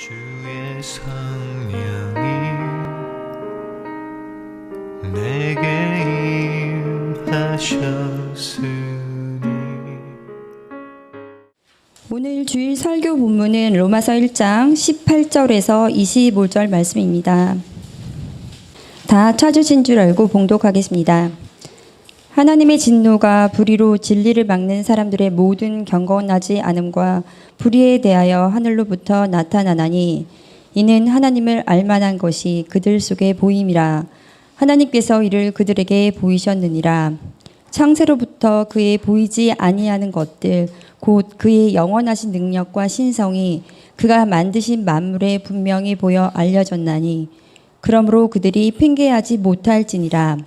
주의 성령이 내게 임하셨으니. 오늘 주일 설교 본문은 로마서 1장 18절에서 25절 말씀입니다. 다 찾으신 줄 알고 봉독하겠습니다. 하나님의 진노가 불의로 진리를 막는 사람들의 모든 경건하지 않음과 불의에 대하여 하늘로부터 나타나나니 이는 하나님을 알만한 것이 그들 속에 보임이라. 하나님께서 이를 그들에게 보이셨느니라. 창세로부터 그의 보이지 아니하는 것들 곧 그의 영원하신 능력과 신성이 그가 만드신 만물에 분명히 보여 알려졌나니 그러므로 그들이 핑계하지 못할지니라.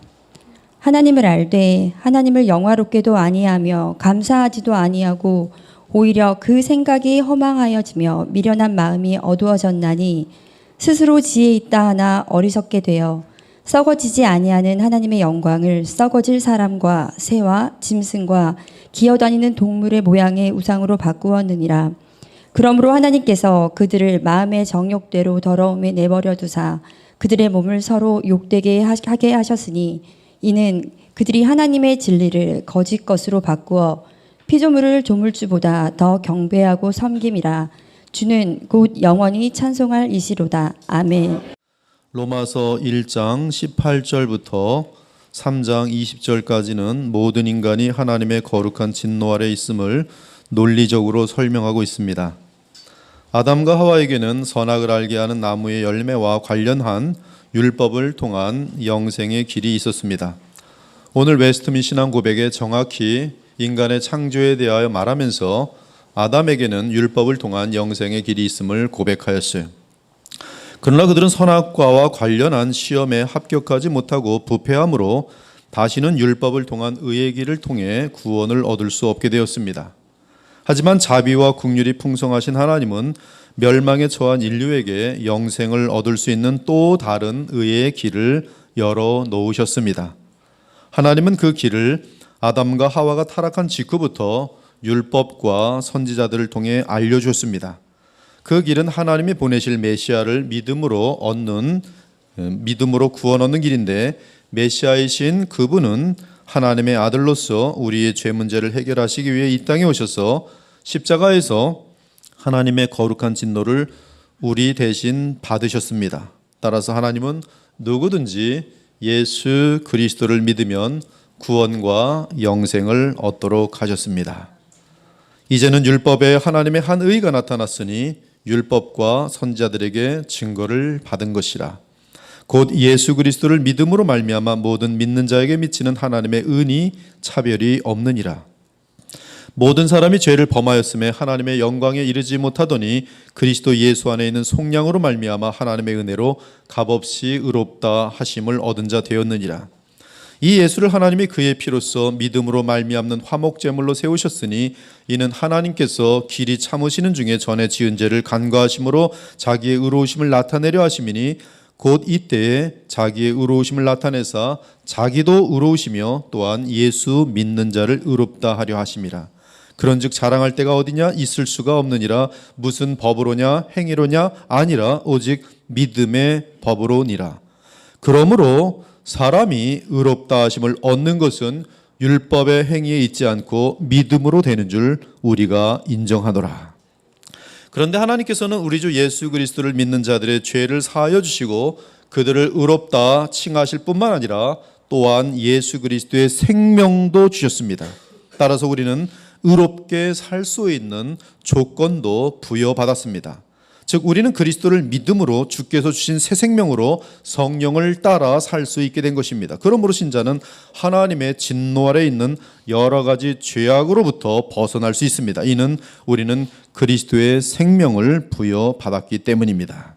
하나님을 알되 하나님을 영화롭게도 아니하며 감사하지도 아니하고 오히려 그 생각이 허망하여지며 미련한 마음이 어두워졌나니 스스로 지혜 있다 하나 어리석게 되어 썩어지지 아니하는 하나님의 영광을 썩어질 사람과 새와 짐승과 기어다니는 동물의 모양의 우상으로 바꾸었느니라. 그러므로 하나님께서 그들을 마음의 정욕대로 더러움에 내버려 두사 그들의 몸을 서로 욕되게 하게 하셨으니 이는 그들이 하나님의 진리를 거짓 것으로 바꾸어 피조물을 조물주보다 더 경배하고 섬김이라. 주는 곧 영원히 찬송할 이시로다. 아멘. 로마서 1장 18절부터 3장 20절까지는 모든 인간이 하나님의 거룩한 진노 아래 있음을 논리적으로 설명하고 있습니다. 아담과 하와에게는 선악을 알게 하는 나무의 열매와 관련한 율법을 통한 영생의 길이 있었습니다. 오늘 웨스트민 신앙 고백에 정확히 인간의 창조에 대하여 말하면서 아담에게는 율법을 통한 영생의 길이 있음을 고백하였어요. 그러나 그들은 선악과와 관련한 시험에 합격하지 못하고 부패함으로 다시는 율법을 통한 의의 길을 통해 구원을 얻을 수 없게 되었습니다. 하지만 자비와 긍휼이 풍성하신 하나님은 멸망에 처한 인류에게 영생을 얻을 수 있는 또 다른 의의 길을 열어 놓으셨습니다. 하나님은 그 길을 아담과 하와가 타락한 직후부터 율법과 선지자들을 통해 알려주었습니다. 그 길은 하나님이 보내실 메시아를 믿음으로 구원 얻는 길인데, 메시아이신 그분은 하나님의 아들로서 우리의 죄 문제를 해결하시기 위해 이 땅에 오셔서 십자가에서 하나님의 거룩한 진노를 우리 대신 받으셨습니다. 따라서 하나님은 누구든지 예수 그리스도를 믿으면 구원과 영생을 얻도록 하셨습니다. 이제는 율법에 하나님의 한 의가 나타났으니 율법과 선지자들에게 증거를 받은 것이라. 곧 예수 그리스도를 믿음으로 말미암아 모든 믿는 자에게 미치는 하나님의 은이 차별이 없느니라. 모든 사람이 죄를 범하였음에 하나님의 영광에 이르지 못하더니 그리스도 예수 안에 있는 속량으로 말미암아 하나님의 은혜로 값없이 의롭다 하심을 얻은 자 되었느니라. 이 예수를 하나님이 그의 피로써 믿음으로 말미암는 화목제물로 세우셨으니 이는 하나님께서 길이 참으시는 중에 전에 지은 죄를 간과하심으로 자기의 의로우심을 나타내려 하심이니 곧 이때에 자기의 의로우심을 나타내사 자기도 의로우시며 또한 예수 믿는 자를 의롭다 하려 하심이라. 그런즉 자랑할 때가 어디냐? 있을 수가 없느니라. 무슨 법으로냐? 행위로냐? 아니라 오직 믿음의 법으로니라. 그러므로 사람이 의롭다 하심을 얻는 것은 율법의 행위에 있지 않고 믿음으로 되는 줄 우리가 인정하노라. 그런데 하나님께서는 우리 주 예수 그리스도를 믿는 자들의 죄를 사하여 주시고 그들을 의롭다 칭하실 뿐만 아니라 또한 예수 그리스도의 생명도 주셨습니다. 따라서 우리는 의롭게 살 수 있는 조건도 부여받았습니다. 즉 우리는 그리스도를 믿음으로 주께서 주신 새 생명으로 성령을 따라 살 수 있게 된 것입니다. 그러므로 신자는 하나님의 진노 아래 있는 여러 가지 죄악으로부터 벗어날 수 있습니다. 이는 우리는 그리스도의 생명을 부여받았기 때문입니다.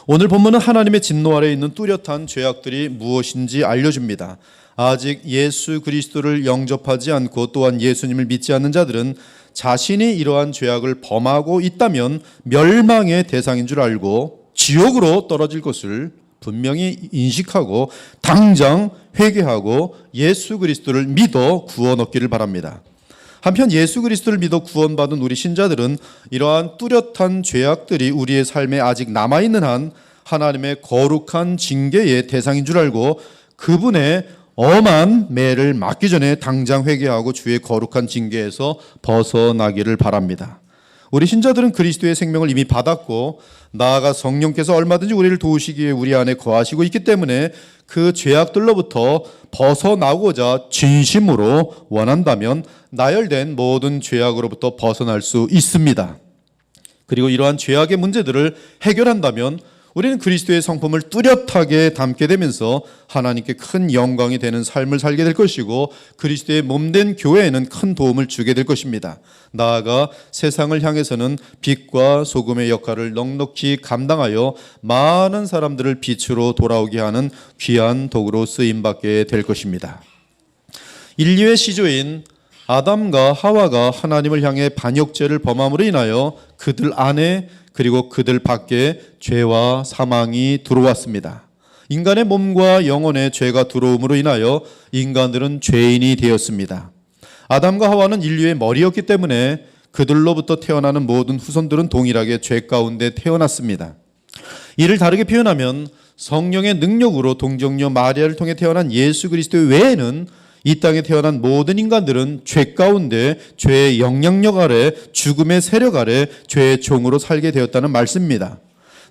오늘 본문은 하나님의 진노 아래 있는 뚜렷한 죄악들이 무엇인지 알려줍니다. 아직 예수 그리스도를 영접하지 않고 또한 예수님을 믿지 않는 자들은 자신이 이러한 죄악을 범하고 있다면 멸망의 대상인 줄 알고 지옥으로 떨어질 것을 분명히 인식하고 당장 회개하고 예수 그리스도를 믿어 구원 얻기를 바랍니다. 한편 예수 그리스도를 믿어 구원받은 우리 신자들은 이러한 뚜렷한 죄악들이 우리의 삶에 아직 남아있는 한 하나님의 거룩한 징계의 대상인 줄 알고 그분의 엄한 매를 맞기 전에 당장 회개하고 주의 거룩한 징계에서 벗어나기를 바랍니다. 우리 신자들은 그리스도의 생명을 이미 받았고 나아가 성령께서 얼마든지 우리를 도우시기에 우리 안에 거하시고 있기 때문에 그 죄악들로부터 벗어나고자 진심으로 원한다면 나열된 모든 죄악으로부터 벗어날 수 있습니다. 그리고 이러한 죄악의 문제들을 해결한다면 우리는 그리스도의 성품을 뚜렷하게 담게 되면서 하나님께 큰 영광이 되는 삶을 살게 될 것이고 그리스도의 몸된 교회에는 큰 도움을 주게 될 것입니다. 나아가 세상을 향해서는 빛과 소금의 역할을 넉넉히 감당하여 많은 사람들을 빛으로 돌아오게 하는 귀한 도구로 쓰임받게 될 것입니다. 인류의 시조인 아담과 하와가 하나님을 향해 반역죄를 범함으로 인하여 그들 안에 그리고 그들 밖에 죄와 사망이 들어왔습니다. 인간의 몸과 영혼에 죄가 들어옴으로 인하여 인간들은 죄인이 되었습니다. 아담과 하와는 인류의 머리였기 때문에 그들로부터 태어나는 모든 후손들은 동일하게 죄 가운데 태어났습니다. 이를 다르게 표현하면 성령의 능력으로 동정녀 마리아를 통해 태어난 예수 그리스도 외에는 이 땅에 태어난 모든 인간들은 죄 가운데 죄의 영향력 아래 죽음의 세력 아래 죄의 종으로 살게 되었다는 말씀입니다.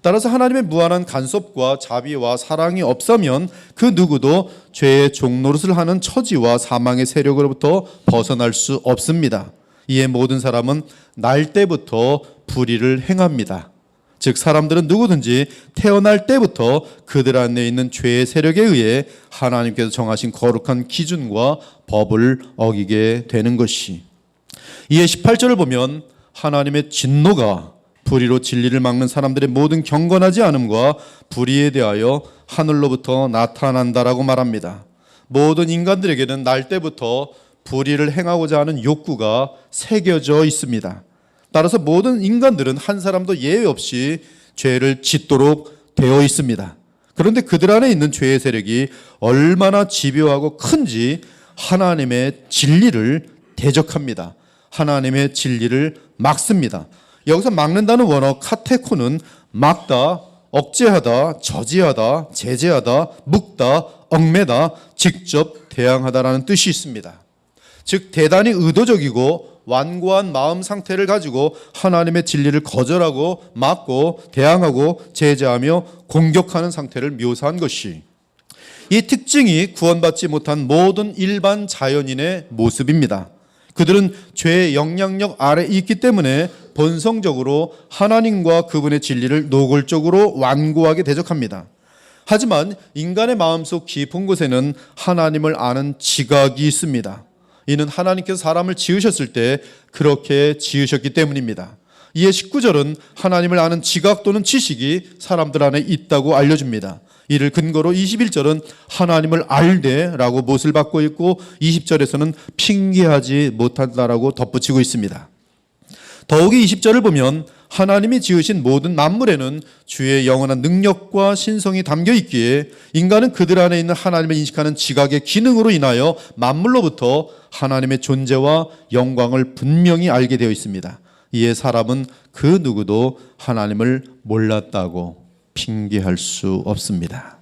따라서 하나님의 무한한 간섭과 자비와 사랑이 없으면 그 누구도 죄의 종노릇을 하는 처지와 사망의 세력으로부터 벗어날 수 없습니다. 이에 모든 사람은 날 때부터 불의를 행합니다. 즉 사람들은 누구든지 태어날 때부터 그들 안에 있는 죄의 세력에 의해 하나님께서 정하신 거룩한 기준과 법을 어기게 되는 것이. 이에 18절을 보면 하나님의 진노가 불의로 진리를 막는 사람들의 모든 경건하지 않음과 불의에 대하여 하늘로부터 나타난다라고 말합니다. 모든 인간들에게는 날 때부터 불의를 행하고자 하는 욕구가 새겨져 있습니다. 따라서 모든 인간들은 한 사람도 예외 없이 죄를 짓도록 되어 있습니다. 그런데 그들 안에 있는 죄의 세력이 얼마나 집요하고 큰지 하나님의 진리를 대적합니다. 하나님의 진리를 막습니다. 여기서 막는다는 원어 카테코는 막다, 억제하다, 저지하다, 제재하다, 묵다, 얽매다, 직접 대항하다라는 뜻이 있습니다. 즉 대단히 의도적이고 완고한 마음 상태를 가지고 하나님의 진리를 거절하고 막고 대항하고 제재하며 공격하는 상태를 묘사한 것이 이 특징이 구원받지 못한 모든 일반 자연인의 모습입니다. 그들은 죄의 영향력 아래 있기 때문에 본성적으로 하나님과 그분의 진리를 노골적으로 완고하게 대적합니다. 하지만 인간의 마음속 깊은 곳에는 하나님을 아는 지각이 있습니다. 이는 하나님께서 사람을 지으셨을 때 그렇게 지으셨기 때문입니다. 이에 19절은 하나님을 아는 지각 또는 지식이 사람들 안에 있다고 알려줍니다. 이를 근거로 21절은 하나님을 알되라고 못을 받고 있고 20절에서는 핑계하지 못한다라고 덧붙이고 있습니다. 더욱이 20절을 보면 하나님이 지으신 모든 만물에는 주의 영원한 능력과 신성이 담겨 있기에 인간은 그들 안에 있는 하나님을 인식하는 지각의 기능으로 인하여 만물로부터 하나님의 존재와 영광을 분명히 알게 되어 있습니다. 이에 사람은 그 누구도 하나님을 몰랐다고 핑계할 수 없습니다.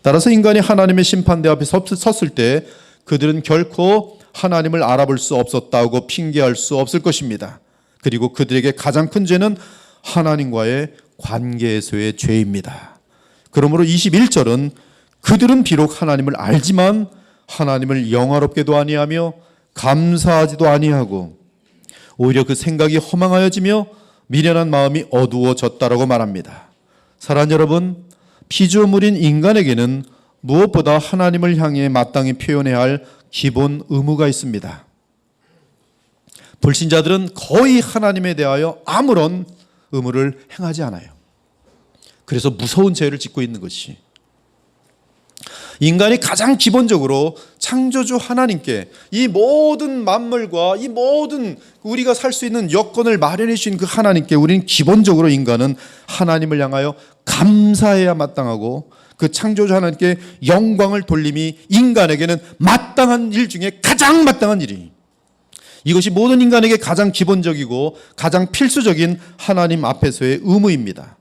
따라서 인간이 하나님의 심판대 앞에 섰을 때 그들은 결코 하나님을 알아볼 수 없었다고 핑계할 수 없을 것입니다. 그리고 그들에게 가장 큰 죄는 하나님과의 관계에서의 죄입니다. 그러므로 21절은 그들은 비록 하나님을 알지만 하나님을 영화롭게도 아니하며 감사하지도 아니하고 오히려 그 생각이 허망하여지며 미련한 마음이 어두워졌다라고 말합니다. 사랑하는 여러분, 피조물인 인간에게는 무엇보다 하나님을 향해 마땅히 표현해야 할 기본 의무가 있습니다. 불신자들은 거의 하나님에 대하여 아무런 의무를 행하지 않아요. 그래서 무서운 죄를 짓고 있는 것이 인간이 가장 기본적으로 창조주 하나님께 이 모든 만물과 이 모든 우리가 살 수 있는 여건을 마련해 주신 그 하나님께 우리는 기본적으로 인간은 하나님을 향하여 감사해야 마땅하고 그 창조주 하나님께 영광을 돌림이 인간에게는 마땅한 일 중에 가장 마땅한 일이 이것이 모든 인간에게 가장 기본적이고 가장 필수적인 하나님 앞에서의 의무입니다.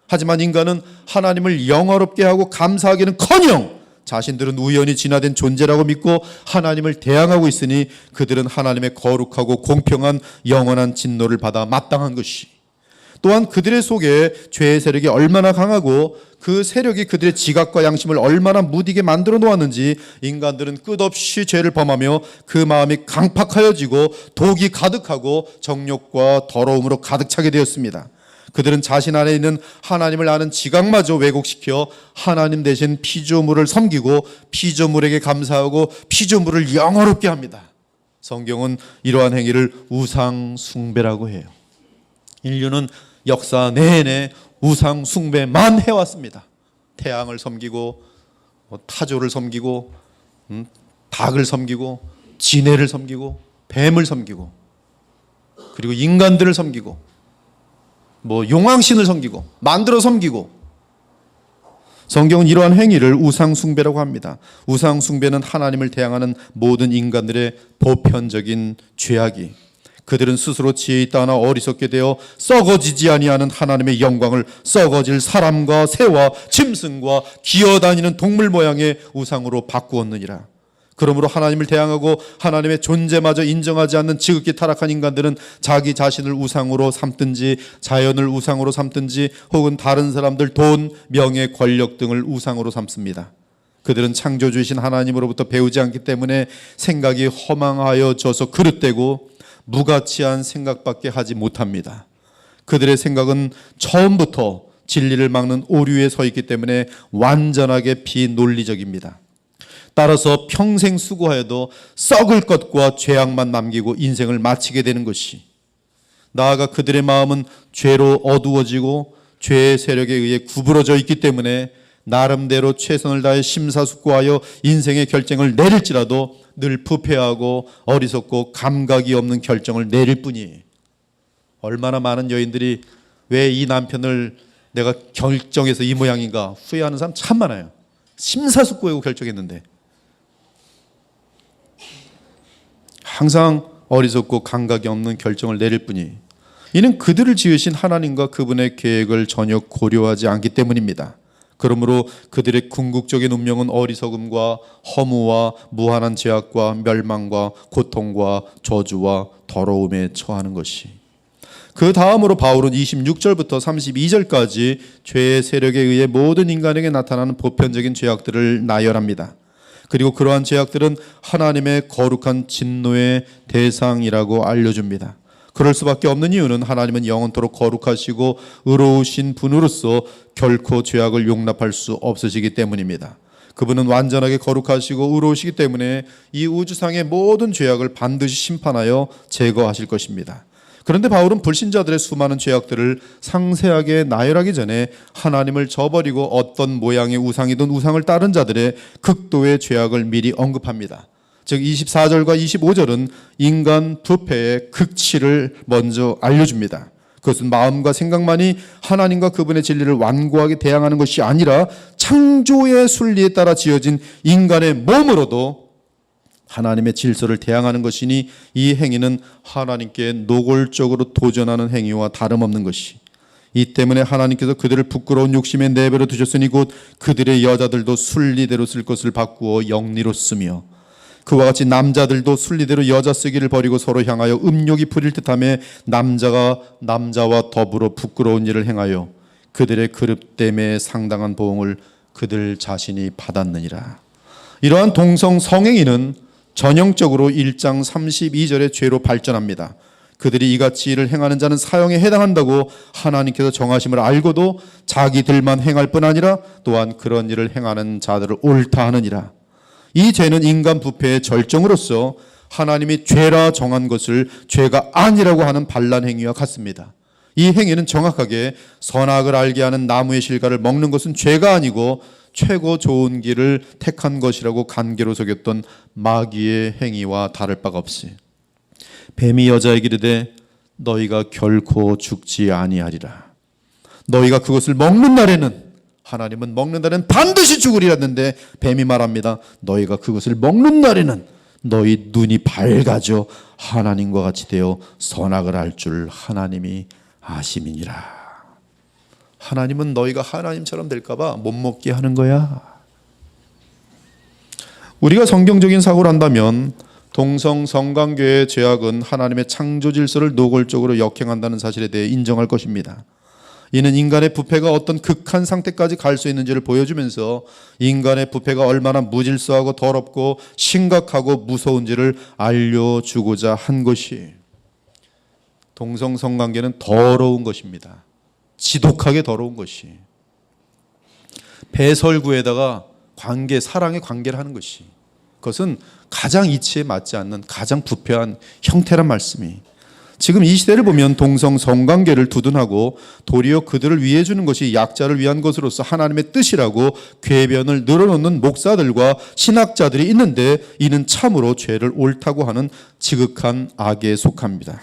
하지만 인간은 하나님을 영화롭게 하고 감사하기는커녕 자신들은 우연히 진화된 존재라고 믿고 하나님을 대항하고 있으니 그들은 하나님의 거룩하고 공평한 영원한 진노를 받아 마땅한 것이, 또한 그들의 속에 죄의 세력이 얼마나 강하고 그 세력이 그들의 지각과 양심을 얼마나 무디게 만들어 놓았는지 인간들은 끝없이 죄를 범하며 그 마음이 강팍하여지고 독이 가득하고 정욕과 더러움으로 가득 차게 되었습니다. 그들은 자신 안에 있는 하나님을 아는 지각마저 왜곡시켜 하나님 대신 피조물을 섬기고 피조물에게 감사하고 피조물을 영화롭게 합니다. 성경은 이러한 행위를 우상 숭배라고 해요. 인류는 역사 내내 우상 숭배만 해왔습니다. 태양을 섬기고 타조를 섬기고 닭을 섬기고 지네를 섬기고 뱀을 섬기고 그리고 인간들을 섬기고 용왕신을 섬기고 만들어 섬기고, 성경은 이러한 행위를 우상 숭배라고 합니다. 우상 숭배는 하나님을 대항하는 모든 인간들의 보편적인 죄악이, 그들은 스스로 지혜 있다나 어리석게 되어 썩어지지 아니하는 하나님의 영광을 썩어질 사람과 새와 짐승과 기어다니는 동물 모양의 우상으로 바꾸었느니라. 그러므로 하나님을 대항하고 하나님의 존재마저 인정하지 않는 지극히 타락한 인간들은 자기 자신을 우상으로 삼든지 자연을 우상으로 삼든지 혹은 다른 사람들 돈, 명예, 권력 등을 우상으로 삼습니다. 그들은 창조주이신 하나님으로부터 배우지 않기 때문에 생각이 허망하여져서 그릇되고 무가치한 생각밖에 하지 못합니다. 그들의 생각은 처음부터 진리를 막는 오류에 서 있기 때문에 완전하게 비논리적입니다. 따라서 평생 수고하여도 썩을 것과 죄악만 남기고 인생을 마치게 되는 것이, 나아가 그들의 마음은 죄로 어두워지고 죄의 세력에 의해 구부러져 있기 때문에 나름대로 최선을 다해 심사숙고하여 인생의 결정을 내릴지라도 늘 부패하고 어리석고 감각이 없는 결정을 내릴 뿐이에요. 얼마나 많은 여인들이 왜 이 남편을 내가 결정해서 이 모양인가 후회하는 사람 참 많아요. 심사숙고하고 결정했는데 항상 어리석고 감각이 없는 결정을 내릴 뿐이, 이는 그들을 지으신 하나님과 그분의 계획을 전혀 고려하지 않기 때문입니다. 그러므로 그들의 궁극적인 운명은 어리석음과 허무와 무한한 죄악과 멸망과 고통과 저주와 더러움에 처하는 것이, 그 다음으로 바울은 26절부터 32절까지 죄의 세력에 의해 모든 인간에게 나타나는 보편적인 죄악들을 나열합니다. 그리고 그러한 죄악들은 하나님의 거룩한 진노의 대상이라고 알려줍니다. 그럴 수밖에 없는 이유는 하나님은 영원토록 거룩하시고 의로우신 분으로서 결코 죄악을 용납할 수 없으시기 때문입니다. 그분은 완전하게 거룩하시고 의로우시기 때문에 이 우주상의 모든 죄악을 반드시 심판하여 제거하실 것입니다. 그런데 바울은 불신자들의 수많은 죄악들을 상세하게 나열하기 전에 하나님을 저버리고 어떤 모양의 우상이든 우상을 따른 자들의 극도의 죄악을 미리 언급합니다. 즉 24절과 25절은 인간 부패의 극치를 먼저 알려줍니다. 그것은 마음과 생각만이 하나님과 그분의 진리를 완고하게 대항하는 것이 아니라 창조의 순리에 따라 지어진 인간의 몸으로도 하나님의 질서를 대항하는 것이니 이 행위는 하나님께 노골적으로 도전하는 행위와 다름없는 것이, 이 때문에 하나님께서 그들을 부끄러운 욕심에 내버려 두셨으니 곧 그들의 여자들도 순리대로 쓸 것을 바꾸어 영리로 쓰며, 그와 같이 남자들도 순리대로 여자 쓰기를 버리고 서로 향하여 음욕이 부릴 듯하며 남자가 남자와 더불어 부끄러운 일을 행하여 그들의 그릇됨에 상당한 보응을 그들 자신이 받았느니라. 이러한 동성 성행위는 전형적으로 1장 32절의 죄로 발전합니다. 그들이 이같이 일을 행하는 자는 사형에 해당한다고 하나님께서 정하심을 알고도 자기들만 행할 뿐 아니라 또한 그런 일을 행하는 자들을 옳다 하느니라. 이 죄는 인간 부패의 절정으로서 하나님이 죄라 정한 것을 죄가 아니라고 하는 반란 행위와 같습니다. 이 행위는 정확하게 선악을 알게 하는 나무의 실과를 먹는 것은 죄가 아니고 최고 좋은 길을 택한 것이라고 간계로 속였던 마귀의 행위와 다를 바가 없이, 뱀이 여자에게 이르되 너희가 결코 죽지 아니하리라. 너희가 그것을 먹는 날에는, 하나님은 먹는 날에는 반드시 죽으리라 했는데 뱀이 말합니다. 너희가 그것을 먹는 날에는 너희 눈이 밝아져 하나님과 같이 되어 선악을 알 줄 하나님이 아심이니라. 하나님은 너희가 하나님처럼 될까봐 못 먹게 하는 거야. 우리가 성경적인 사고를 한다면 동성 성관계의 죄악은 하나님의 창조 질서를 노골적으로 역행한다는 사실에 대해 인정할 것입니다. 이는 인간의 부패가 어떤 극한 상태까지 갈 수 있는지를 보여주면서 인간의 부패가 얼마나 무질서하고 더럽고 심각하고 무서운지를 알려주고자 한 것이, 동성 성관계는 더러운 것입니다. 지독하게 더러운 것이, 배설구에다가 관계, 사랑의 관계를 하는 것이, 그것은 가장 이치에 맞지 않는 가장 부패한 형태란 말씀이, 지금 이 시대를 보면 동성 성관계를 두둔하고 도리어 그들을 위해 주는 것이 약자를 위한 것으로서 하나님의 뜻이라고 궤변을 늘어놓는 목사들과 신학자들이 있는데, 이는 참으로 죄를 옳다고 하는 지극한 악에 속합니다.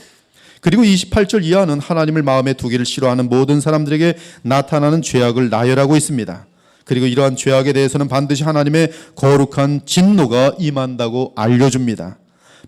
그리고 28절 이하는 하나님을 마음에 두기를 싫어하는 모든 사람들에게 나타나는 죄악을 나열하고 있습니다. 그리고 이러한 죄악에 대해서는 반드시 하나님의 거룩한 진노가 임한다고 알려줍니다.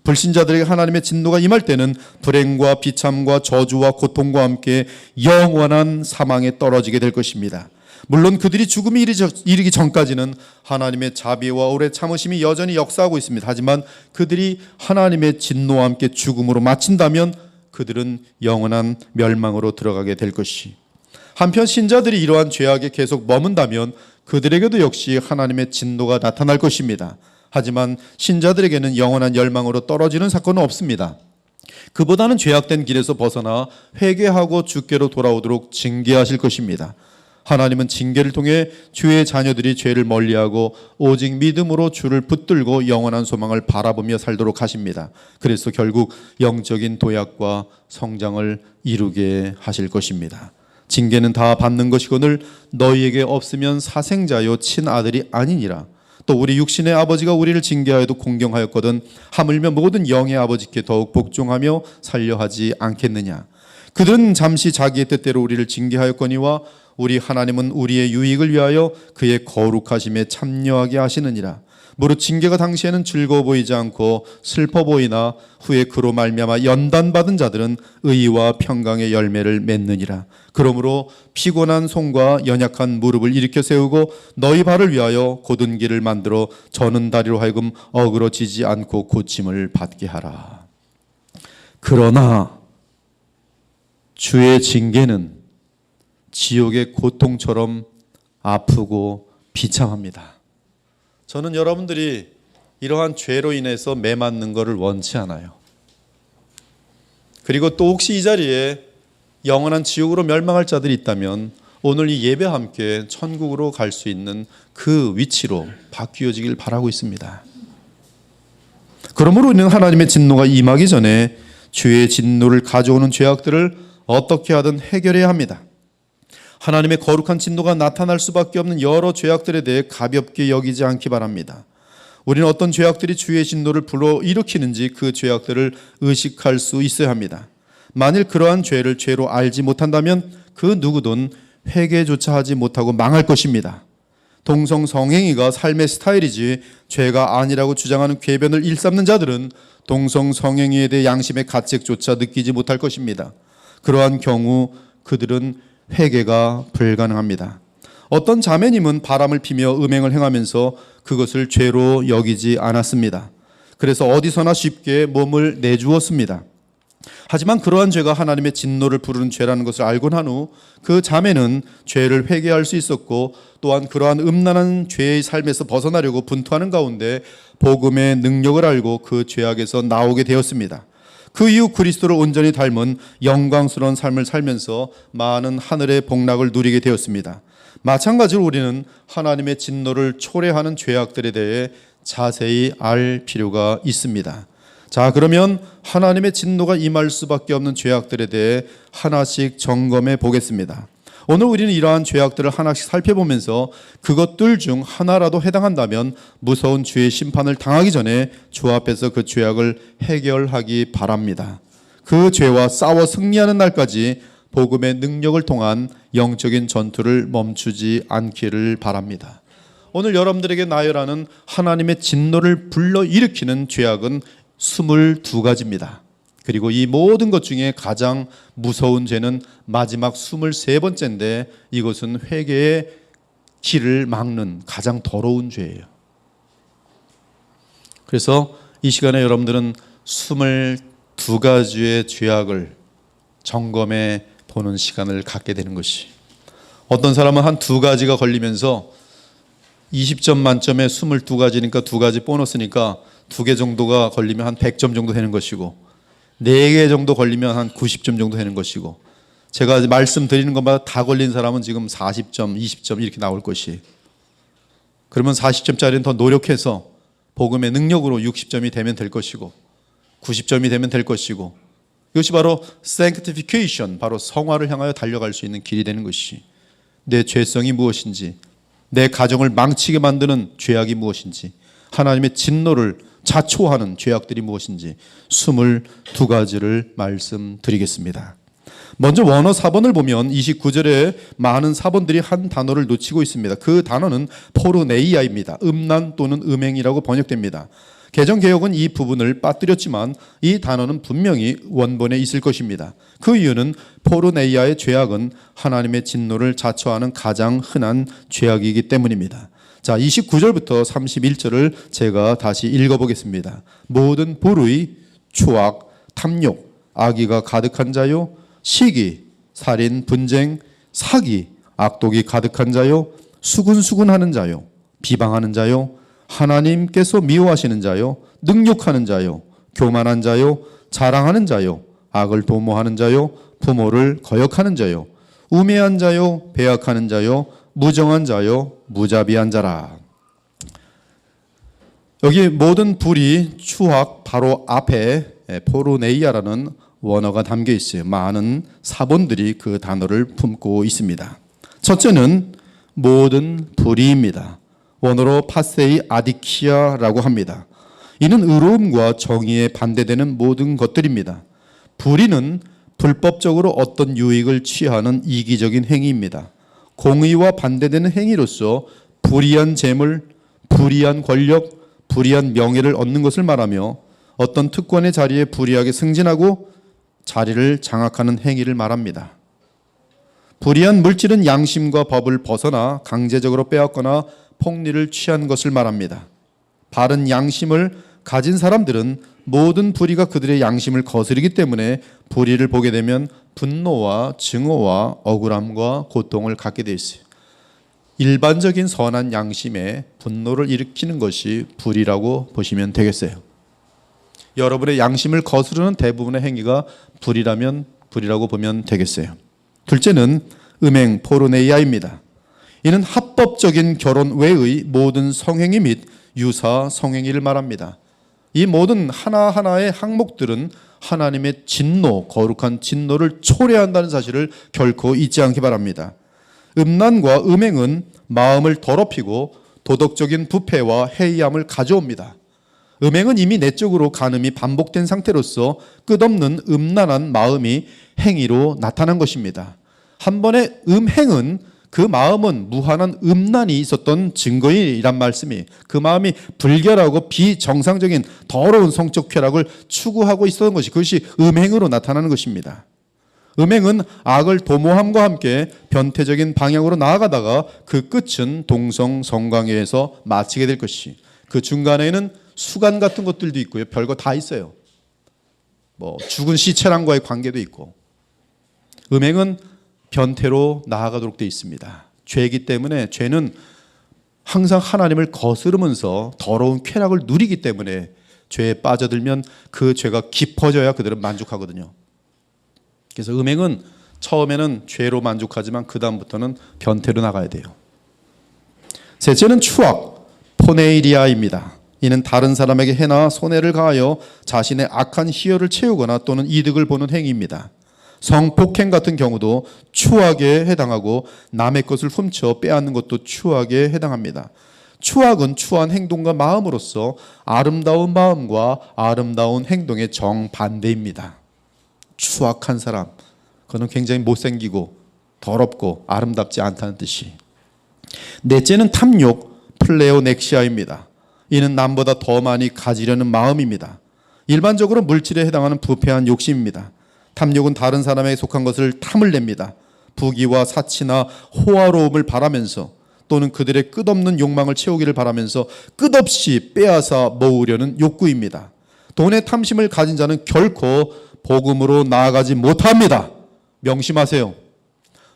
불신자들에게 하나님의 진노가 임할 때는 불행과 비참과 저주와 고통과 함께 영원한 사망에 떨어지게 될 것입니다. 물론 그들이 죽음이 이르기 전까지는 하나님의 자비와 오래 참으심이 여전히 역사하고 있습니다. 하지만 그들이 하나님의 진노와 함께 죽음으로 마친다면 그들은 영원한 멸망으로 들어가게 될 것이, 한편 신자들이 이러한 죄악에 계속 머문다면 그들에게도 역시 하나님의 진노가 나타날 것입니다. 하지만 신자들에게는 영원한 멸망으로 떨어지는 사건은 없습니다. 그보다는 죄악된 길에서 벗어나 회개하고 주께로 돌아오도록 징계하실 것입니다. 하나님은 징계를 통해 주의 자녀들이 죄를 멀리하고 오직 믿음으로 주를 붙들고 영원한 소망을 바라보며 살도록 하십니다. 그래서 결국 영적인 도약과 성장을 이루게 하실 것입니다. 징계는 다 받는 것이거늘 너희에게 없으면 사생자요 친아들이 아니니라. 또 우리 육신의 아버지가 우리를 징계하여도 공경하였거든 하물며 모든 영의 아버지께 더욱 복종하며 살려하지 않겠느냐. 그들은 잠시 자기의 뜻대로 우리를 징계하였거니와 우리 하나님은 우리의 유익을 위하여 그의 거룩하심에 참여하게 하시느니라. 무릇 징계가 당시에는 즐거워 보이지 않고 슬퍼 보이나 후에 그로 말미암아 연단받은 자들은 의와 평강의 열매를 맺느니라. 그러므로 피곤한 손과 연약한 무릎을 일으켜 세우고 너희 발을 위하여 곧은 길을 만들어 저는 다리로 하여금 어그러지지 않고 고침을 받게 하라. 그러나 주의 징계는 지옥의 고통처럼 아프고 비참합니다. 저는 여러분들이 이러한 죄로 인해서 매맞는 것을 원치 않아요. 그리고 또 혹시 이 자리에 영원한 지옥으로 멸망할 자들이 있다면 오늘 이 예배와 함께 천국으로 갈 수 있는 그 위치로 바뀌어지길 바라고 있습니다. 그러므로 우리는 하나님의 진노가 임하기 전에 주의 진노를 가져오는 죄악들을 어떻게 하든 해결해야 합니다. 하나님의 거룩한 진노가 나타날 수밖에 없는 여러 죄악들에 대해 가볍게 여기지 않기 바랍니다. 우리는 어떤 죄악들이 주의 진노를 불러일으키는지 그 죄악들을 의식할 수 있어야 합니다. 만일 그러한 죄를 죄로 알지 못한다면 그 누구든 회개조차 하지 못하고 망할 것입니다. 동성 성행위가 삶의 스타일이지 죄가 아니라고 주장하는 궤변을 일삼는 자들은 동성 성행위에 대해 양심의 가책조차 느끼지 못할 것입니다. 그러한 경우 그들은 회개가 불가능합니다. 어떤 자매님은 바람을 피며 음행을 행하면서 그것을 죄로 여기지 않았습니다. 그래서 어디서나 쉽게 몸을 내주었습니다. 하지만 그러한 죄가 하나님의 진노를 부르는 죄라는 것을 알고 난 후 그 자매는 죄를 회개할 수 있었고 또한 그러한 음란한 죄의 삶에서 벗어나려고 분투하는 가운데 복음의 능력을 알고 그 죄악에서 나오게 되었습니다. 그 이후 그리스도를 온전히 닮은 영광스러운 삶을 살면서 많은 하늘의 복락을 누리게 되었습니다. 마찬가지로 우리는 하나님의 진노를 초래하는 죄악들에 대해 자세히 알 필요가 있습니다. 자, 그러면 하나님의 진노가 임할 수밖에 없는 죄악들에 대해 하나씩 점검해 보겠습니다. 오늘 우리는 이러한 죄악들을 하나씩 살펴보면서 그것들 중 하나라도 해당한다면 무서운 주의 심판을 당하기 전에 주 앞에서 그 죄악을 해결하기 바랍니다. 그 죄와 싸워 승리하는 날까지 복음의 능력을 통한 영적인 전투를 멈추지 않기를 바랍니다. 오늘 여러분들에게 나열하는 하나님의 진노를 불러일으키는 죄악은 22가지입니다. 그리고 이 모든 것 중에 가장 무서운 죄는 마지막 23번째인데 이것은 회개의 길을 막는 가장 더러운 죄예요. 그래서 이 시간에 여러분들은 22가지의 죄악을 점검해 보는 시간을 갖게 되는 것이, 어떤 사람은 한 2가지가 걸리면서 20점 만점에 22가지니까 2가지 보너스니까 2개 정도가 걸리면 한 100점 정도 되는 것이고, 4개 정도 걸리면 한 90점 정도 되는 것이고, 제가 말씀드리는 것마다 다 걸린 사람은 지금 40점, 20점 이렇게 나올 것이, 그러면 40점짜리는 더 노력해서 복음의 능력으로 60점이 되면 될 것이고 90점이 되면 될 것이고, 이것이 바로 sanctification, 바로 성화를 향하여 달려갈 수 있는 길이 되는 것이, 내 죄성이 무엇인지, 내 가정을 망치게 만드는 죄악이 무엇인지, 하나님의 진노를 자초하는 죄악들이 무엇인지 22가지를 말씀드리겠습니다. 먼저 원어 4번을 보면 29절에 많은 4번들이 한 단어를 놓치고 있습니다. 그 단어는 포르네이아입니다. 음란 또는 음행이라고 번역됩니다. 개정개혁은 이 부분을 빠뜨렸지만 이 단어는 분명히 원본에 있을 것입니다. 그 이유는 포르네이아의 죄악은 하나님의 진노를 자초하는 가장 흔한 죄악이기 때문입니다. 자, 29절부터 31절을 제가 다시 읽어보겠습니다. 모든 불의, 추악, 탐욕, 악의가 가득한 자요, 시기, 살인, 분쟁, 사기, 악독이 가득한 자요, 수군수군하는 자요, 비방하는 자요, 하나님께서 미워하시는 자요, 능욕하는 자요, 교만한 자요, 자랑하는 자요, 악을 도모하는 자요, 부모를 거역하는 자요, 우매한 자요, 배약하는 자요, 무정한 자요, 무자비한 자라. 여기 모든 불의, 추악 바로 앞에 포르네이아라는 원어가 담겨 있어요. 많은 사본들이 그 단어를 품고 있습니다. 첫째는 모든 불의입니다. 원어로 파세이 아디키아라고 합니다. 이는 의로움과 정의에 반대되는 모든 것들입니다. 불의는 불법적으로 어떤 유익을 취하는 이기적인 행위입니다. 공의와 반대되는 행위로서 불의한 재물, 불의한 권력, 불의한 명예를 얻는 것을 말하며 어떤 특권의 자리에 불의하게 승진하고 자리를 장악하는 행위를 말합니다. 불의한 물질은 양심과 법을 벗어나 강제적으로 빼앗거나 폭리를 취한 것을 말합니다. 바른 양심을 가진 사람들은 모든 불의가 그들의 양심을 거스르기 때문에 불의를 보게 되면 분노와 증오와 억울함과 고통을 갖게 돼 있어요. 일반적인 선한 양심에 분노를 일으키는 것이 불의라고 보시면 되겠어요. 여러분의 양심을 거스르는 대부분의 행위가 불의라면 불의라고 보면 되겠어요. 둘째는 음행 포르네이아입니다. 이는 합법적인 결혼 외의 모든 성행위 및 유사 성행위를 말합니다. 이 모든 하나하나의 항목들은 하나님의 진노, 거룩한 진노를 초래한다는 사실을 결코 잊지 않기 바랍니다. 음란과 음행은 마음을 더럽히고 도덕적인 부패와 해이함을 가져옵니다. 음행은 이미 내적으로 간음이 반복된 상태로서 끝없는 음란한 마음이 행위로 나타난 것입니다. 한 번의 음행은 그 마음은 무한한 음란이 있었던 증거이란 말씀이, 그 마음이 불결하고 비정상적인 더러운 성적 쾌락을 추구하고 있었던 것이, 그것이 음행으로 나타나는 것입니다. 음행은 악을 도모함과 함께 변태적인 방향으로 나아가다가 그 끝은 동성 성관계에서 마치게 될 것이, 그 중간에는 수간 같은 것들도 있고요. 별거 다 있어요. 뭐 죽은 시체랑과의 관계도 있고. 음행은 변태로 나아가도록 되어 있습니다. 죄이기 때문에, 죄는 항상 하나님을 거스르면서 더러운 쾌락을 누리기 때문에 죄에 빠져들면 그 죄가 깊어져야 그들은 만족하거든요. 그래서 음행은 처음에는 죄로 만족하지만 그 다음부터는 변태로 나가야 돼요. 셋째는 추악, 포네이리아입니다. 이는 다른 사람에게 해나 손해를 가하여 자신의 악한 희열을 채우거나 또는 이득을 보는 행위입니다. 성폭행 같은 경우도 추악에 해당하고 남의 것을 훔쳐 빼앗는 것도 추악에 해당합니다. 추악은 추한 행동과 마음으로서 아름다운 마음과 아름다운 행동의 정반대입니다. 추악한 사람, 그는 굉장히 못생기고 더럽고 아름답지 않다는 뜻이. 넷째는 탐욕, 플레오넥시아입니다. 이는 남보다 더 많이 가지려는 마음입니다. 일반적으로 물질에 해당하는 부패한 욕심입니다. 탐욕은 다른 사람에게 속한 것을 탐을 냅니다. 부귀와 사치나 호화로움을 바라면서 또는 그들의 끝없는 욕망을 채우기를 바라면서 끝없이 빼앗아 모으려는 욕구입니다. 돈의 탐심을 가진 자는 결코 복음으로 나아가지 못합니다. 명심하세요.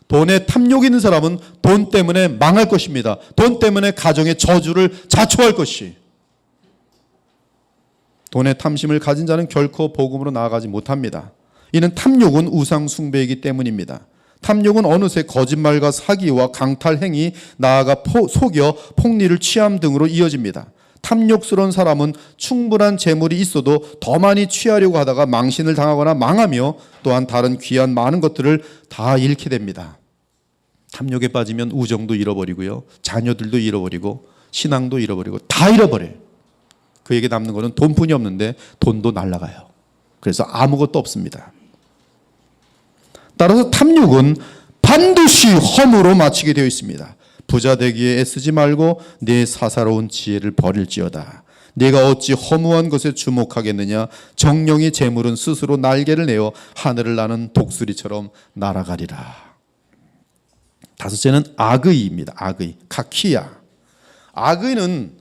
돈에 탐욕이 있는 사람은 돈 때문에 망할 것입니다. 돈 때문에 가정의 저주를 자초할 것이. 돈의 탐심을 가진 자는 결코 복음으로 나아가지 못합니다. 이는 탐욕은 우상 숭배이기 때문입니다. 탐욕은 어느새 거짓말과 사기와 강탈행위, 나아가 속여 폭리를 취함 등으로 이어집니다. 탐욕스러운 사람은 충분한 재물이 있어도 더 많이 취하려고 하다가 망신을 당하거나 망하며 또한 다른 귀한 많은 것들을 다 잃게 됩니다. 탐욕에 빠지면 우정도 잃어버리고요, 자녀들도 잃어버리고 신앙도 잃어버리고 다 잃어버려요. 그에게 남는 것은 돈뿐이 없는데 돈도 날아가요. 그래서 아무것도 없습니다. 따라서 탐욕은 반드시 험으로 마치게 되어 있습니다. 부자 되기에 애쓰지 말고 내 사사로운 지혜를 버릴지어다. 내가 어찌 허무한 것에 주목하겠느냐. 정령의 재물은 스스로 날개를 내어 하늘을 나는 독수리처럼 날아가리라. 다섯째는 악의입니다. 악의, 카키야. 악의는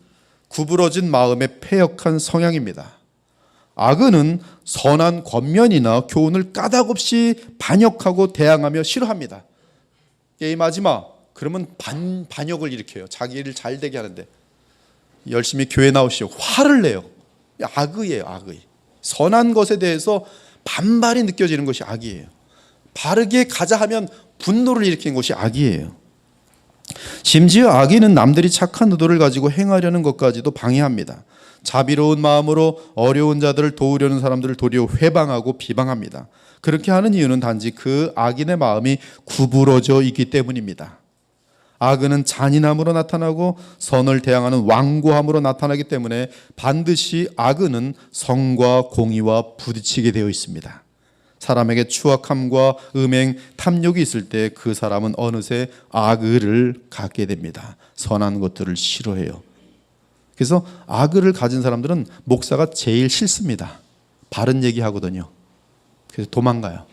구부러진 마음의 패역한 성향입니다. 악의는 선한 권면이나 교훈을 까닭없이 반역하고 대항하며 싫어합니다. 게임하지 마. 그러면 반역을 일으켜요. 자기 일을 잘 되게 하는데. 열심히 교회 나오시오. 화를 내요. 악의예요. 악의. 선한 것에 대해서 반발이 느껴지는 것이 악이에요. 바르게 가자 하면 분노를 일으키는 것이 악이에요. 심지어 악의는 남들이 착한 의도를 가지고 행하려는 것까지도 방해합니다. 자비로운 마음으로 어려운 자들을 도우려는 사람들을 도리어 회방하고 비방합니다. 그렇게 하는 이유는 단지 그 악인의 마음이 구부러져 있기 때문입니다. 악의는 잔인함으로 나타나고 선을 대항하는 완고함으로 나타나기 때문에 반드시 악의는 성과 공의와 부딪히게 되어 있습니다. 사람에게 추악함과 음행, 탐욕이 있을 때 그 사람은 어느새 악의를 갖게 됩니다. 선한 것들을 싫어해요. 그래서 악의를 가진 사람들은 목사가 제일 싫습니다. 바른 얘기 하거든요. 그래서 도망가요.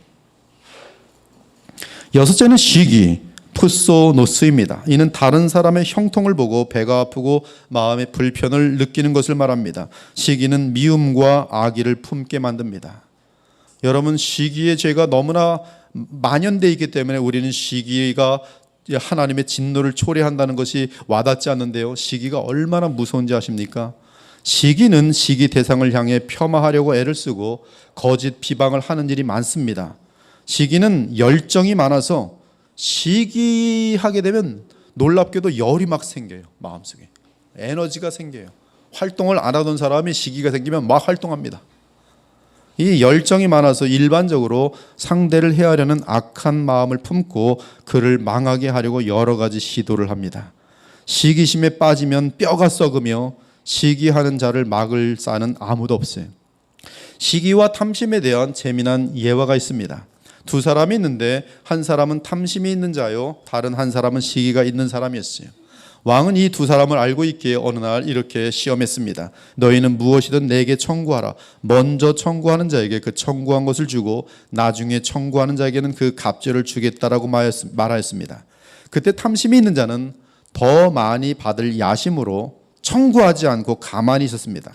여섯째는 시기, 푸소노스입니다. 이는 다른 사람의 형통을 보고 배가 아프고 마음의 불편을 느끼는 것을 말합니다. 시기는 미움과 악의를 품게 만듭니다. 여러분, 시기의 죄가 너무나 만연되어 있기 때문에 우리는 시기가 하나님의 진노를 초래한다는 것이 와닿지 않는데요. 시기가 얼마나 무서운지 아십니까? 시기는 시기 대상을 향해 폄하하려고 애를 쓰고 거짓 비방을 하는 일이 많습니다. 시기는 열정이 많아서 시기하게 되면 놀랍게도 열이 막 생겨요. 마음속에 에너지가 생겨요. 활동을 안 하던 사람이 시기가 생기면 막 활동합니다. 이 열정이 많아서 일반적으로 상대를 해하려는 악한 마음을 품고 그를 망하게 하려고 여러 가지 시도를 합니다. 시기심에 빠지면 뼈가 썩으며 시기하는 자를 막을 자는 아무도 없어요. 시기와 탐심에 대한 재미난 예화가 있습니다. 두 사람이 있는데 한 사람은 탐심이 있는 자요, 다른 한 사람은 시기가 있는 사람이었어요. 왕은 이 두 사람을 알고 있기에 어느 날 이렇게 시험했습니다. 너희는 무엇이든 내게 청구하라. 먼저 청구하는 자에게 그 청구한 것을 주고 나중에 청구하는 자에게는 그 갑절을 주겠다라고 말하였습니다. 그때 탐심이 있는 자는 더 많이 받을 야심으로 청구하지 않고 가만히 있었습니다.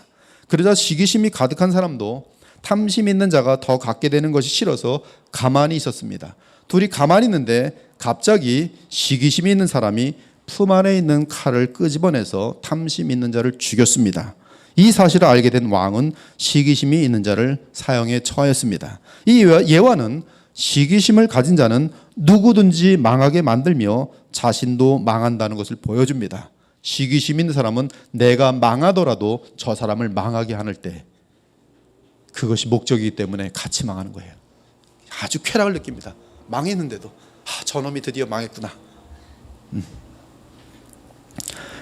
그러자 시기심이 가득한 사람도 탐심 있는 자가 더 갖게 되는 것이 싫어서 가만히 있었습니다. 둘이 가만히 있는데 갑자기 시기심이 있는 사람이 품 안에 있는 칼을 끄집어내서 탐심 있는 자를 죽였습니다. 이 사실을 알게 된 왕은 시기심이 있는 자를 사형에 처했습니다. 이 예화는 시기심을 가진 자는 누구든지 망하게 만들며 자신도 망한다는 것을 보여줍니다. 시기심 있는 사람은 내가 망하더라도 저 사람을 망하게 하는 때 그것이 목적이기 때문에 같이 망하는 거예요. 아주 쾌락을 느낍니다. 망했는데도 저놈이 드디어 망했구나.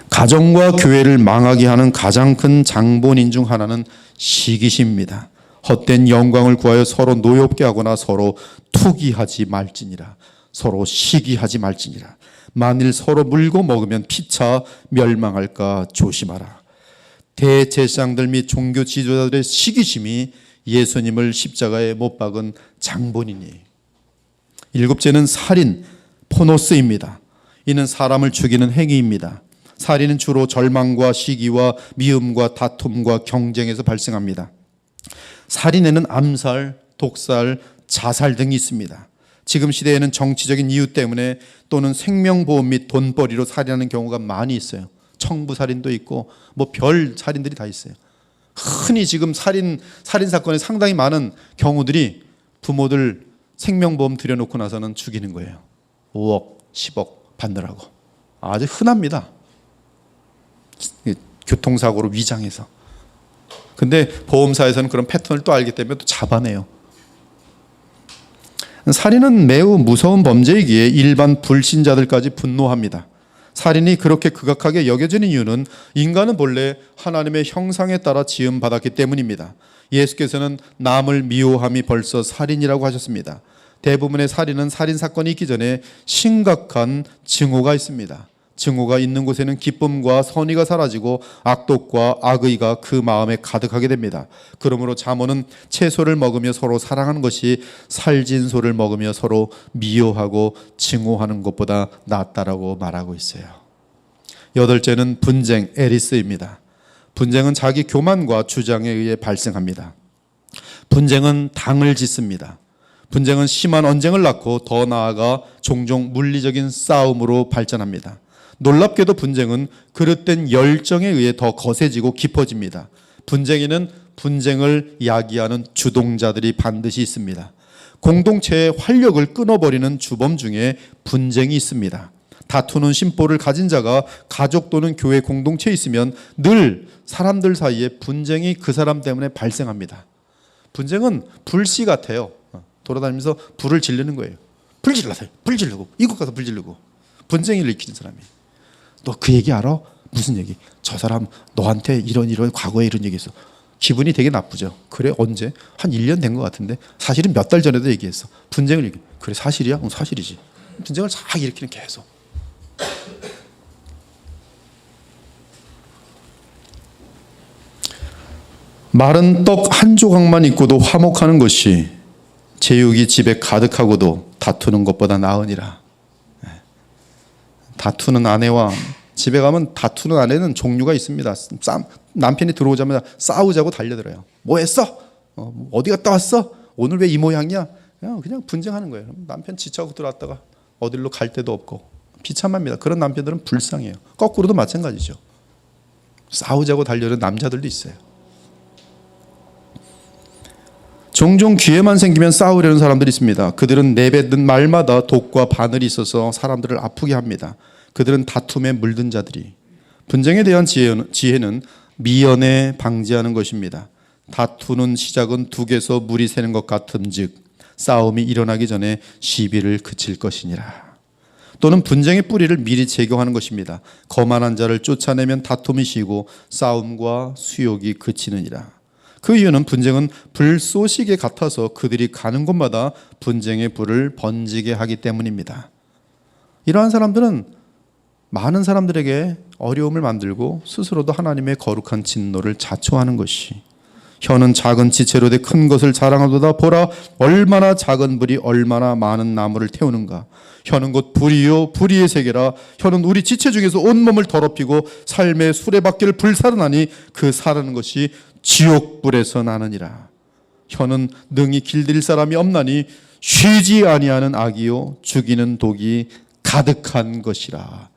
가정과 교회를 망하게 하는 가장 큰 장본인 중 하나는 시기심입니다. 헛된 영광을 구하여 서로 노엽게 하거나 서로 투기하지 말지니라. 서로 시기하지 말지니라. 만일 서로 물고 먹으면 피차 멸망할까 조심하라. 대제사장들 및 종교 지도자들의 시기심이 예수님을 십자가에 못 박은 장본이니. 일곱째는 살인, 포노스입니다. 이는 사람을 죽이는 행위입니다. 살인은 주로 절망과 시기와 미움과 다툼과 경쟁에서 발생합니다. 살인에는 암살, 독살, 자살 등이 있습니다. 지금 시대에는 정치적인 이유 때문에 또는 생명보험 및 돈벌이로 살인하는 경우가 많이 있어요. 청부살인도 있고 뭐 별 살인들이 다 있어요. 흔히 지금 살인 사건에 상당히 많은 경우들이 부모들 생명보험 들여놓고 나서는 죽이는 거예요. 5억, 10억 받느라고. 아주 흔합니다. 교통사고로 위장해서. 근데 보험사에서는 그런 패턴을 또 알기 때문에 또 잡아내요. 살인은 매우 무서운 범죄이기에 일반 불신자들까지 분노합니다. 살인이 그렇게 극악하게 여겨지는 이유는 인간은 본래 하나님의 형상에 따라 지음받았기 때문입니다. 예수께서는 남을 미워함이 벌써 살인이라고 하셨습니다. 대부분의 살인은 살인사건이 있기 전에 심각한 증오가 있습니다. 증오가 있는 곳에는 기쁨과 선의가 사라지고 악독과 악의가 그 마음에 가득하게 됩니다. 그러므로 잠언은 채소를 먹으며 서로 사랑하는 것이 살진소를 먹으며 서로 미워하고 증오하는 것보다 낫다라고 말하고 있어요. 여덟째는 분쟁, 에리스입니다. 분쟁은 자기 교만과 주장에 의해 발생합니다. 분쟁은 당을 짓습니다. 분쟁은 심한 언쟁을 낳고 더 나아가 종종 물리적인 싸움으로 발전합니다. 놀랍게도 분쟁은 그릇된 열정에 의해 더 거세지고 깊어집니다. 분쟁에는 분쟁을 야기하는 주동자들이 반드시 있습니다. 공동체의 활력을 끊어버리는 주범 중에 분쟁이 있습니다. 다투는 심보를 가진 자가 가족 또는 교회 공동체에 있으면 늘 사람들 사이에 분쟁이 그 사람 때문에 발생합니다. 분쟁은 불씨 같아요. 돌아다니면서 불을 지르는 거예요. 불 질러서 불 지르고 이곳 가서 불 지르고. 분쟁을 일으키는 사람이. 너 그 얘기 알아? 무슨 얘기? 저 사람 너한테 이런 과거에 이런 얘기했어. 기분이 되게 나쁘죠. 그래 언제? 한 1년 된 것 같은데 사실은 몇 달 전에도 얘기했어. 분쟁을 얘기해. 그래 사실이야? 사실이지. 분쟁을 쫙 일으키는 계속. 마른 떡 한 조각만 있고도 화목하는 것이 제육이 집에 가득하고도 다투는 것보다 나으니라. 다투는 아내와 집에 가면 다투는 아내는 종류가 있습니다. 남편이 들어오자마자 싸우자고 달려들어요. 뭐 했어? 어디 갔다 왔어? 오늘 왜 이 모양이야? 그냥 분쟁하는 거예요. 남편 지쳐고 들어왔다가 어디로 갈 데도 없고 비참합니다. 그런 남편들은 불쌍해요. 거꾸로도 마찬가지죠. 싸우자고 달려드는 남자들도 있어요. 종종 기회만 생기면 싸우려는 사람들이 있습니다. 그들은 내뱉는 말마다 독과 바늘이 있어서 사람들을 아프게 합니다. 그들은 다툼에 물든 자들이. 분쟁에 대한 지혜는 미연에 방지하는 것입니다. 다투는 시작은 둑에서 물이 새는 것 같음즉 싸움이 일어나기 전에 시비를 그칠 것이니라. 또는 분쟁의 뿌리를 미리 제거하는 것입니다. 거만한 자를 쫓아내면 다툼이 쉬고 싸움과 수욕이 그치느니라. 그 이유는 분쟁은 불쏘시개 같아서 그들이 가는 곳마다 분쟁의 불을 번지게 하기 때문입니다. 이러한 사람들은 많은 사람들에게 어려움을 만들고 스스로도 하나님의 거룩한 진노를 자초하는 것이. 혀는 작은 지체로 돼 큰 것을 자랑하도다. 보라 얼마나 작은 불이 얼마나 많은 나무를 태우는가. 혀는 곧 불이요 불의의 세계라. 혀는 우리 지체 중에서 온몸을 더럽히고 삶의 수레바퀴를 불살르나니 그 사르는 것이 지옥불에서 나느니라. 혀는 능히 길들일 사람이 없나니 쉬지 아니하는 악이요 죽이는 독이 가득한 것이라.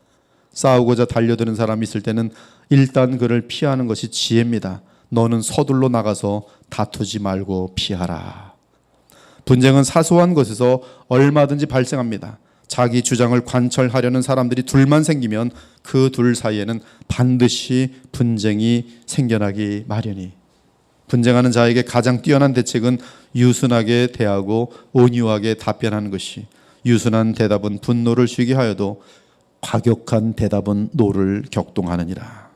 싸우고자 달려드는 사람이 있을 때는 일단 그를 피하는 것이 지혜입니다. 너는 서둘러 나가서 다투지 말고 피하라. 분쟁은 사소한 것에서 얼마든지 발생합니다. 자기 주장을 관철하려는 사람들이 둘만 생기면 그 둘 사이에는 반드시 분쟁이 생겨나기 마련이. 분쟁하는 자에게 가장 뛰어난 대책은 유순하게 대하고 온유하게 답변하는 것이. 유순한 대답은 분노를 쉬게 하여도 과격한 대답은 노를 격동하느니라.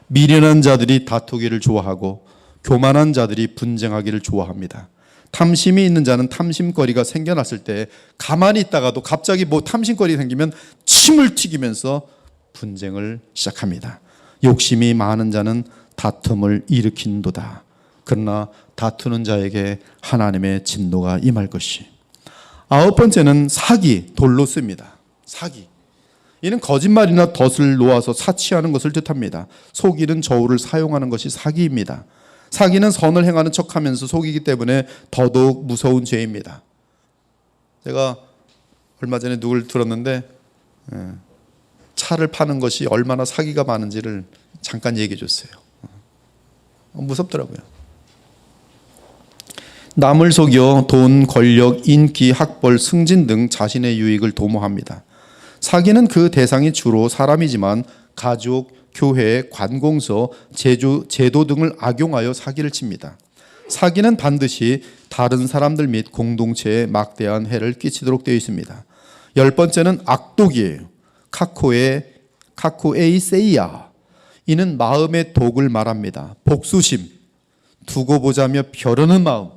미련한 자들이 다투기를 좋아하고 교만한 자들이 분쟁하기를 좋아합니다. 탐심이 있는 자는 탐심거리가 생겨났을 때 가만히 있다가도 갑자기 뭐 탐심거리 생기면 침을 튀기면서 분쟁을 시작합니다. 욕심이 많은 자는 다툼을 일으킨도다. 그러나 다투는 자에게 하나님의 진노가 임할 것이. 9번째는 사기, 돌로스입니다. 사기. 이는 거짓말이나 덫을 놓아서 사치하는 것을 뜻합니다. 속이는 저울을 사용하는 것이 사기입니다. 사기는 선을 행하는 척하면서 속이기 때문에 더더욱 무서운 죄입니다. 제가 얼마 전에 누굴 들었는데 차를 파는 것이 얼마나 사기가 많은지를 잠깐 얘기해 줬어요. 무섭더라고요. 남을 속여 돈, 권력, 인기, 학벌, 승진 등 자신의 유익을 도모합니다. 사기는 그 대상이 주로 사람이지만 가족, 교회, 관공서, 제도 등을 악용하여 사기를 칩니다. 사기는 반드시 다른 사람들 및 공동체에 막대한 해를 끼치도록 되어 있습니다. 10번째는 악독이에요. 카코에이세이아. 이는 마음의 독을 말합니다. 복수심, 두고 보자며 벼르는 마음,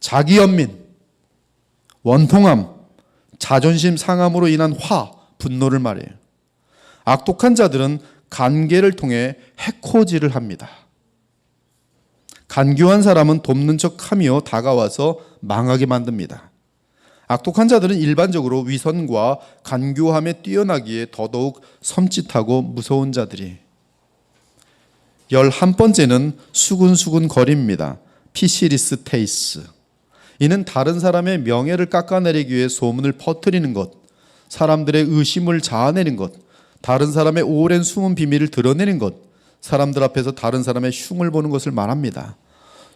자기연민, 원통함, 자존심 상함으로 인한 분노를 말해요. 악독한 자들은 관계를 통해 해코지를 합니다. 간교한 사람은 돕는 척하며 다가와서 망하게 만듭니다. 악독한 자들은 일반적으로 위선과 간교함에 뛰어나기에 더더욱 섬찟하고 무서운 자들이. 11번째는 수군수군 거림입니다. 피시리스테이스. 이는 다른 사람의 명예를 깎아내리기 위해 소문을 퍼뜨리는 것, 사람들의 의심을 자아내는 것, 다른 사람의 오랜 숨은 비밀을 드러내는 것, 사람들 앞에서 다른 사람의 흉을 보는 것을 말합니다.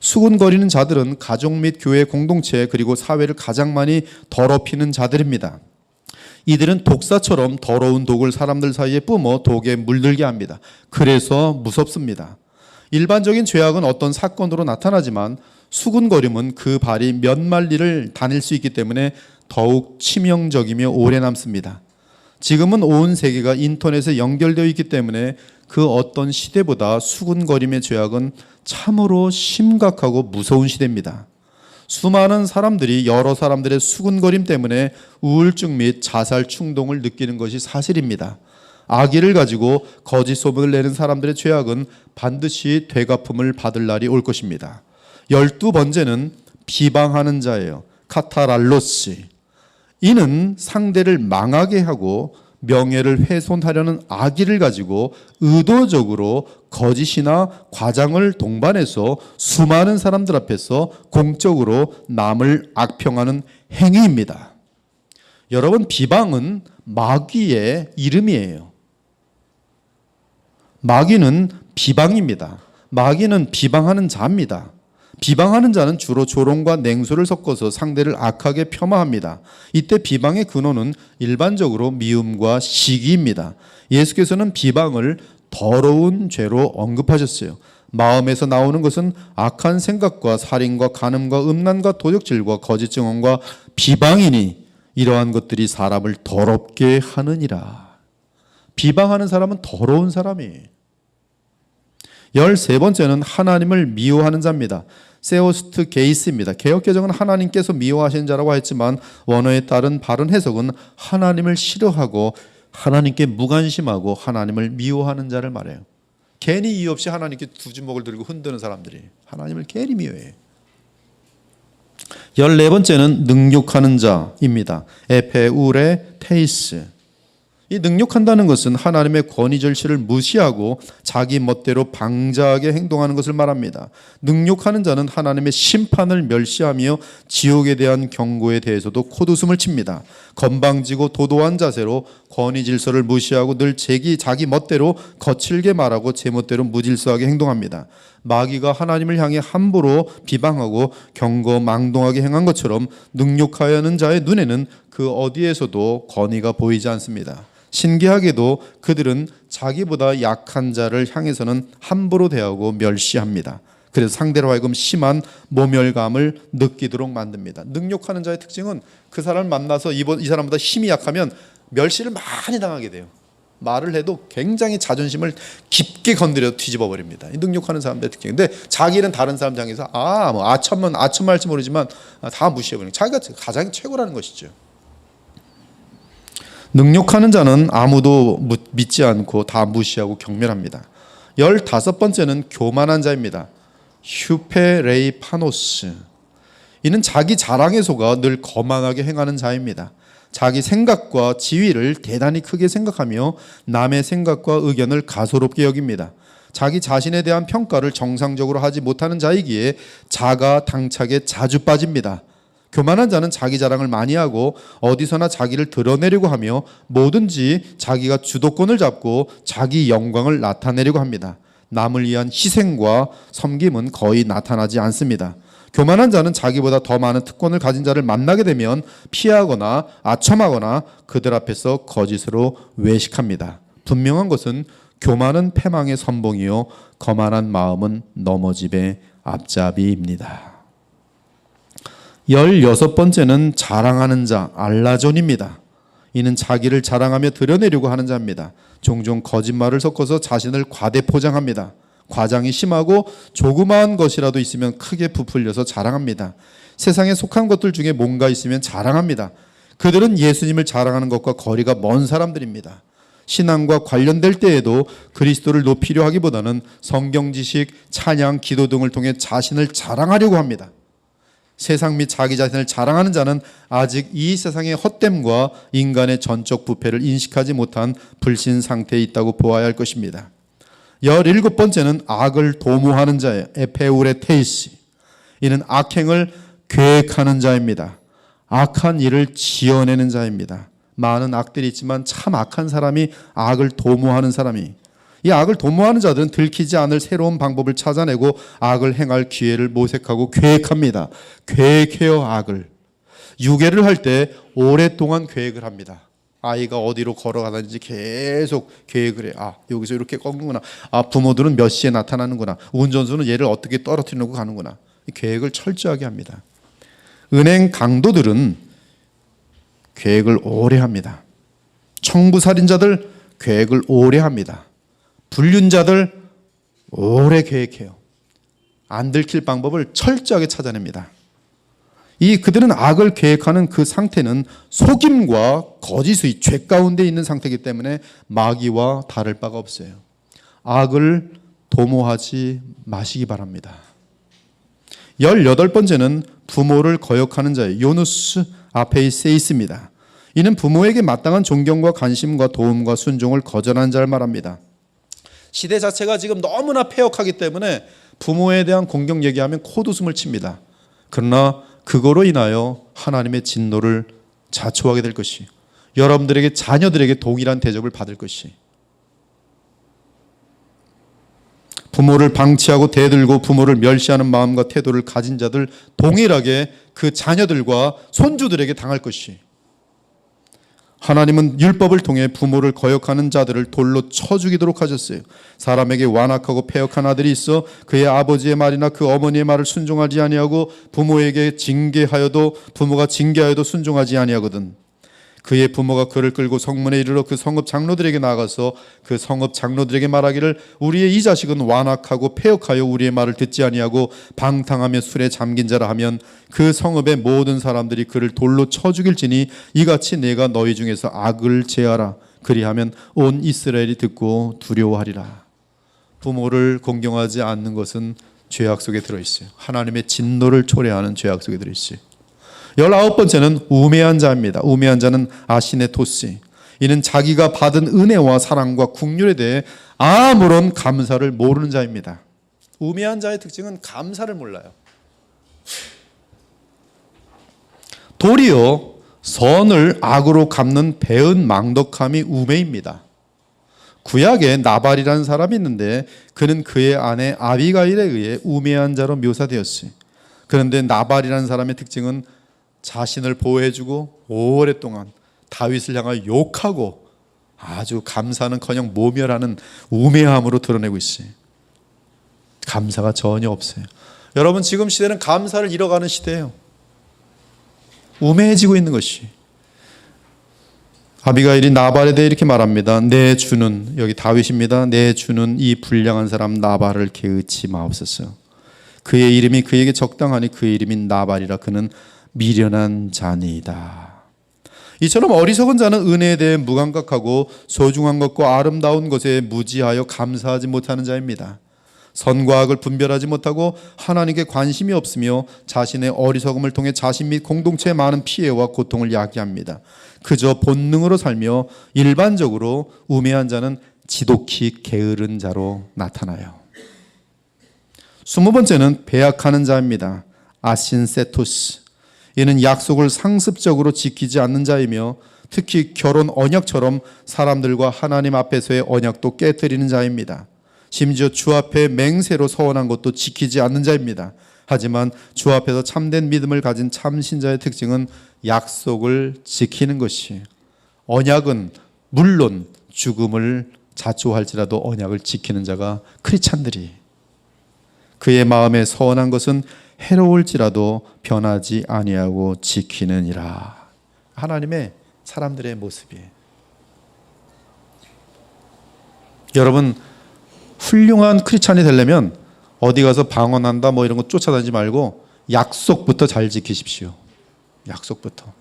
수군거리는 자들은 가족 및 교회 공동체 그리고 사회를 가장 많이 더럽히는 자들입니다. 이들은 독사처럼 더러운 독을 사람들 사이에 뿜어 독에 물들게 합니다. 그래서 무섭습니다. 일반적인 죄악은 어떤 사건으로 나타나지만 수군거림은 그 발이 몇 마리를 다닐 수 있기 때문에 더욱 치명적이며 오래 남습니다. 지금은 온 세계가 인터넷에 연결되어 있기 때문에 그 어떤 시대보다 수군거림의 죄악은 참으로 심각하고 무서운 시대입니다. 수많은 사람들이 여러 사람들의 수군거림 때문에 우울증 및 자살 충동을 느끼는 것이 사실입니다. 악의를 가지고 거짓 소문을 내는 사람들의 죄악은 반드시 되갚음을 받을 날이 올 것입니다. 12번째는 비방하는 자예요. 카타랄로스. 이는 상대를 망하게 하고 명예를 훼손하려는 악의를 가지고 의도적으로 거짓이나 과장을 동반해서 수많은 사람들 앞에서 공적으로 남을 악평하는 행위입니다. 여러분, 비방은 마귀의 이름이에요. 마귀는 비방입니다. 마귀는 비방하는 자입니다. 비방하는 자는 주로 조롱과 냉소를 섞어서 상대를 악하게 폄하합니다. 이때 비방의 근원은 일반적으로 미움과 시기입니다. 예수께서는 비방을 더러운 죄로 언급하셨어요. 마음에서 나오는 것은 악한 생각과 살인과 간음과 음란과 도적질과 거짓 증언과 비방이니 이러한 것들이 사람을 더럽게 하느니라. 비방하는 사람은 더러운 사람이에요. 13번째는 하나님을 미워하는 자입니다. 세오스트 게이스입니다. 개역개정은 하나님께서 미워하시는 자라고 했지만 원어에 따른 바른 해석은 하나님을 싫어하고 하나님께 무관심하고 하나님을 미워하는 자를 말해요. 괜히 이유 없이 하나님께 두 주먹을 들고 흔드는 사람들이 하나님을 괜히 미워해요. 14번째는 능욕하는 자입니다. 에페우레 테이스. 이 능욕한다는 것은 하나님의 권위 절실을 무시하고 자기 멋대로 방자하게 행동하는 것을 말합니다. 능욕하는 자는 하나님의 심판을 멸시하며 지옥에 대한 경고에 대해서도 콧웃음을 칩니다. 건방지고 도도한 자세로 권위 질서를 무시하고 늘 자기 멋대로 거칠게 말하고 제 멋대로 무질서하게 행동합니다. 마귀가 하나님을 향해 함부로 비방하고 경거망동하게 행한 것처럼 능욕하려는 자의 눈에는 그 어디에서도 권위가 보이지 않습니다. 신기하게도 그들은 자기보다 약한 자를 향해서는 함부로 대하고 멸시합니다. 그래서 상대로 하여금 심한 모멸감을 느끼도록 만듭니다. 능욕하는 자의 특징은 그 사람을 만나서 이 사람보다 힘이 약하면 멸시를 많이 당하게 돼요. 말을 해도 굉장히 자존심을 깊게 건드려 뒤집어 버립니다. 능욕하는 사람들의 특징. 근데 자기는 다른 사람 향해서 뭐 아첨만 할지 모르지만 다 무시해 버리는. 자기가 가장 최고라는 것이죠. 능욕하는 자는 아무도 믿지 않고 다 무시하고 경멸합니다. 15번째는 교만한 자입니다. 휴페레이파노스. 이는 자기 자랑에 속아 늘 거만하게 행하는 자입니다. 자기 생각과 지위를 대단히 크게 생각하며 남의 생각과 의견을 가소롭게 여깁니다. 자기 자신에 대한 평가를 정상적으로 하지 못하는 자이기에 자가당착에 자주 빠집니다. 교만한 자는 자기 자랑을 많이 하고 어디서나 자기를 드러내려고 하며 뭐든지 자기가 주도권을 잡고 자기 영광을 나타내려고 합니다. 남을 위한 희생과 섬김은 거의 나타나지 않습니다. 교만한 자는 자기보다 더 많은 특권을 가진 자를 만나게 되면 피하거나 아첨하거나 그들 앞에서 거짓으로 외식합니다. 분명한 것은 교만은 패망의 선봉이요 거만한 마음은 넘어짐의 앞잡이입니다. 16번째는 자랑하는 자, 알라존입니다. 이는 자기를 자랑하며 드러내려고 하는 자입니다. 종종 거짓말을 섞어서 자신을 과대 포장합니다. 과장이 심하고 조그마한 것이라도 있으면 크게 부풀려서 자랑합니다. 세상에 속한 것들 중에 뭔가 있으면 자랑합니다. 그들은 예수님을 자랑하는 것과 거리가 먼 사람들입니다. 신앙과 관련될 때에도 그리스도를 높이려 하기보다는 성경 지식, 찬양, 기도 등을 통해 자신을 자랑하려고 합니다. 세상 및 자기 자신을 자랑하는 자는 아직 이 세상의 헛됨과 인간의 전적 부패를 인식하지 못한 불신 상태에 있다고 보아야 할 것입니다. 17번째는 악을 도모하는 자예요. 에페우레테이시. 이는 악행을 계획하는 자입니다. 악한 일을 지어내는 자입니다. 많은 악들이 있지만 참 악한 사람이 악을 도모하는 사람이, 이 악을 도모하는 자들은 들키지 않을 새로운 방법을 찾아내고 악을 행할 기회를 모색하고 계획합니다. 계획해요. 악을. 유괴를 할 때 오랫동안 계획을 합니다. 아이가 어디로 걸어가든지 계속 계획을 해요. 여기서 이렇게 꺾는구나. 부모들은 몇 시에 나타나는구나. 운전수는 얘를 어떻게 떨어뜨리려고 가는구나. 계획을 철저하게 합니다. 은행 강도들은 계획을 오래 합니다. 청부살인자들 계획을 오래 합니다. 불륜자들 오래 계획해요. 안 들킬 방법을 철저하게 찾아냅니다. 그들은 악을 계획하는 그 상태는 속임과 거짓의 죄 가운데 있는 상태이기 때문에 마귀와 다를 바가 없어요. 악을 도모하지 마시기 바랍니다. 18번째는 부모를 거역하는 자예요. 요누스 아페이세이스입니다. 이는 부모에게 마땅한 존경과 관심과 도움과 순종을 거절하는 자를 말합니다. 시대 자체가 지금 너무나 패역하기 때문에 부모에 대한 공격 얘기하면 코웃음을 칩니다. 그러나 그거로 인하여 하나님의 진노를 자초하게 될 것이, 여러분들에게 자녀들에게 동일한 대접을 받을 것이, 부모를 방치하고 대들고 부모를 멸시하는 마음과 태도를 가진 자들 동일하게 그 자녀들과 손주들에게 당할 것이, 하나님은 율법을 통해 부모를 거역하는 자들을 돌로 쳐 죽이도록 하셨어요. 사람에게 완악하고 패역한 아들이 있어 그의 아버지의 말이나 그 어머니의 말을 순종하지 아니하고 부모에게 징계하여도 부모가 징계하여도 순종하지 아니하거든. 그의 부모가 그를 끌고 성문에 이르러 그 성읍 장로들에게 나가서 그 성읍 장로들에게 말하기를 우리의 이 자식은 완악하고 패역하여 우리의 말을 듣지 아니하고 방탕하며 술에 잠긴 자라 하면 그 성읍의 모든 사람들이 그를 돌로 쳐 죽일지니 이같이 내가 너희 중에서 악을 제하라. 그리하면 온 이스라엘이 듣고 두려워하리라. 부모를 공경하지 않는 것은 죄악 속에 들어있어요. 하나님의 진노를 초래하는 죄악 속에 들어있어요. 19번째는 우매한 자입니다. 우매한 자는 아시네토스. 이는 자기가 받은 은혜와 사랑과 국률에 대해 아무런 감사를 모르는 자입니다. 우매한 자의 특징은 감사를 몰라요. 도리어 선을 악으로 갚는 배은 망덕함이 우매입니다. 구약에 나발이라는 사람이 있는데 그는 그의 아내 아비가일에 의해 우매한 자로 묘사되었어요. 그런데 나발이라는 사람의 특징은 자신을 보호해주고 오랫동안 다윗을 향하여 욕하고 아주 감사는커녕 모멸하는 우매함으로 드러내고 있어요. 감사가 전혀 없어요. 여러분, 지금 시대는 감사를 잃어가는 시대예요. 우매해지고 있는 것이. 아비가일이 나발에 대해 이렇게 말합니다. 내 주는, 여기 다윗입니다. 내 주는 이 불량한 사람 나발을 개의치 마옵소서. 그의 이름이 그에게 적당하니 그의 이름이 나발이라. 그는 미련한 자니이다. 이처럼 어리석은 자는 은혜에 대해 무감각하고 소중한 것과 아름다운 것에 무지하여 감사하지 못하는 자입니다. 선과 악을 분별하지 못하고 하나님께 관심이 없으며 자신의 어리석음을 통해 자신 및 공동체에 많은 피해와 고통을 야기합니다. 그저 본능으로 살며 일반적으로 우매한 자는 지독히 게으른 자로 나타나요. 20번째는 배약하는 자입니다. 아신세토스. 이는 약속을 상습적으로 지키지 않는 자이며 특히 결혼 언약처럼 사람들과 하나님 앞에서의 언약도 깨뜨리는 자입니다. 심지어 주 앞에 맹세로 서원한 것도 지키지 않는 자입니다. 하지만 주 앞에서 참된 믿음을 가진 참신자의 특징은 약속을 지키는 것이, 언약은 물론 죽음을 자초할지라도 언약을 지키는 자가 크리스찬들이, 그의 마음에 서원한 것은 해로울지라도 변하지 아니하고 지키느니라. 하나님의 사람들의 모습이에요. 여러분, 훌륭한 크리스찬이 되려면 어디 가서 방언한다 뭐 이런 거 쫓아다니지 말고 약속부터 잘 지키십시오. 약속부터.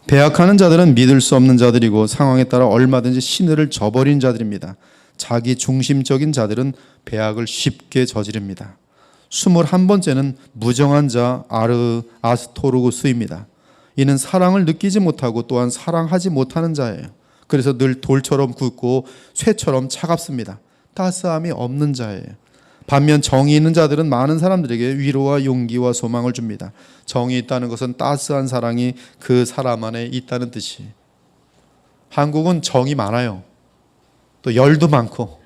배약하는 자들은 믿을 수 없는 자들이고 상황에 따라 얼마든지 신의를 저버린 자들입니다. 자기 중심적인 자들은 배약을 쉽게 저지릅니다. 21번째는 무정한 자 아스토르고스입니다. 이는 사랑을 느끼지 못하고 또한 사랑하지 못하는 자예요. 그래서 늘 돌처럼 굳고 쇠처럼 차갑습니다. 따스함이 없는 자예요. 반면 정이 있는 자들은 많은 사람들에게 위로와 용기와 소망을 줍니다. 정이 있다는 것은 따스한 사랑이 그 사람 안에 있다는 뜻이. 한국은 정이 많아요. 또 열도 많고.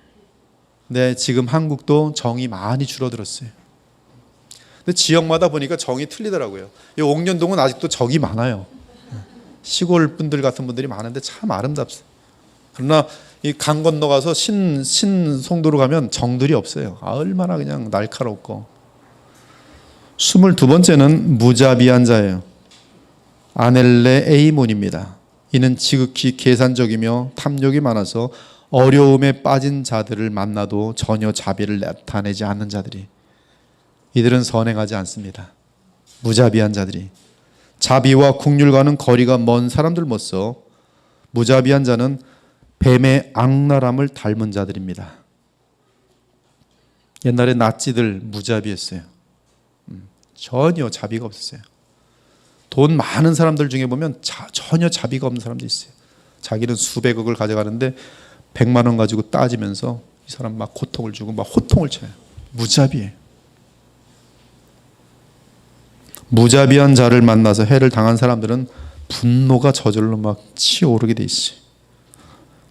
근데 지금 한국도 정이 많이 줄어들었어요. 근데 지역마다 보니까 정이 틀리더라고요. 이 옥년동은 아직도 정이 많아요. 시골 분들 같은 분들이 많은데 참 아름답습니다. 그러나 이 강 건너가서 신송도로 가면 정들이 없어요. 얼마나 그냥 날카롭고. 22번째는 무자비한 자예요. 아넬레 에이몬입니다. 이는 지극히 계산적이며 탐욕이 많아서 어려움에 빠진 자들을 만나도 전혀 자비를 나타내지 않는 자들이, 이들은 선행하지 않습니다. 무자비한 자들이. 자비와 긍휼과는 거리가 먼 사람들로서 무자비한 자는 뱀의 악랄함을 닮은 자들입니다. 옛날에 나치들 무자비했어요. 전혀 자비가 없었어요. 돈 많은 사람들 중에 보면 전혀 자비가 없는 사람도 있어요. 자기는 수백억을 가져가는데 100만 원 가지고 따지면서 이 사람 막 고통을 주고 막 호통을 쳐요. 무자비해요. 무자비한 자를 만나서 해를 당한 사람들은 분노가 저절로 막 치오르게 돼 있어요.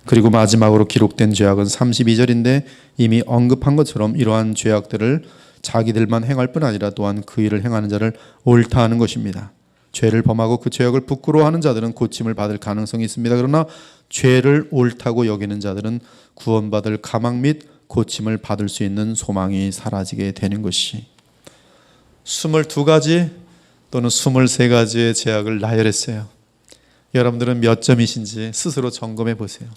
그리고 마지막으로 기록된 죄악은 32절인데 이미 언급한 것처럼 이러한 죄악들을 자기들만 행할 뿐 아니라 또한 그 일을 행하는 자를 옳다 하는 것입니다. 죄를 범하고 그 죄악을 부끄러워하는 자들은 고침을 받을 가능성이 있습니다. 그러나 죄를 옳다고 여기는 자들은 구원받을 가망 및 고침을 받을 수 있는 소망이 사라지게 되는 것이, 22가지 또는 23가지의 죄악을 나열했어요. 여러분들은 몇 점이신지 스스로 점검해 보세요.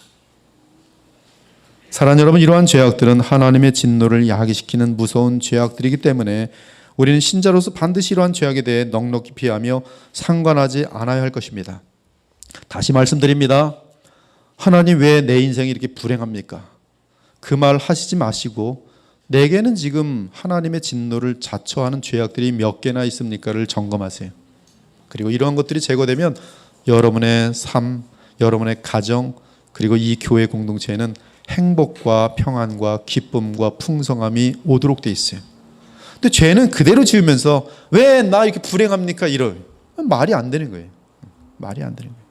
사랑하는 여러분, 이러한 죄악들은 하나님의 진노를 야기시키는 무서운 죄악들이기 때문에 우리는 신자로서 반드시 이러한 죄악에 대해 넉넉히 피하며 상관하지 않아야 할 것입니다. 다시 말씀드립니다. 하나님 왜 내 인생이 이렇게 불행합니까? 그 말 하시지 마시고 내게는 지금 하나님의 진노를 자초하는 죄악들이 몇 개나 있습니까를 점검하세요. 그리고 이러한 것들이 제거되면 여러분의 삶, 여러분의 가정, 그리고 이 교회 공동체에는 행복과 평안과 기쁨과 풍성함이 오도록 돼 있어요. 근데 죄는 그대로 지으면서 왜 나 이렇게 불행합니까? 이런 말이 안 되는 거예요. 말이 안 되는 거예요.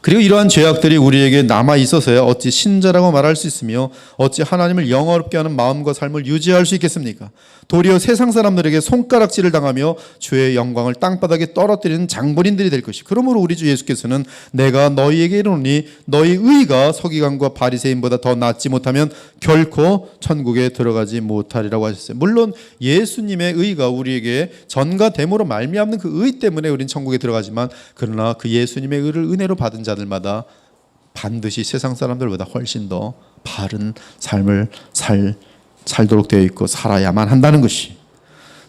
그리고 이러한 죄악들이 우리에게 남아 있어서야 어찌 신자라고 말할 수 있으며 어찌 하나님을 영화롭게 하는 마음과 삶을 유지할 수 있겠습니까? 도리어 세상 사람들에게 손가락질을 당하며 주의 영광을 땅바닥에 떨어뜨리는 장본인들이 될 것이. 그러므로 우리 주 예수께서는 내가 너희에게 이르노니 너희 의가 서기관과 바리새인보다 더 낫지 못하면 결코 천국에 들어가지 못하리라고 하셨어요. 물론 예수님의 의가 우리에게 전과 대모로 말미암는 그 의 때문에 우리는 천국에 들어가지만, 그러나 그 예수님의 의를 은혜로 받은 자들마다 반드시 세상 사람들보다 훨씬 더 바른 삶을 살도록 되어 있고 살아야만 한다는 것이.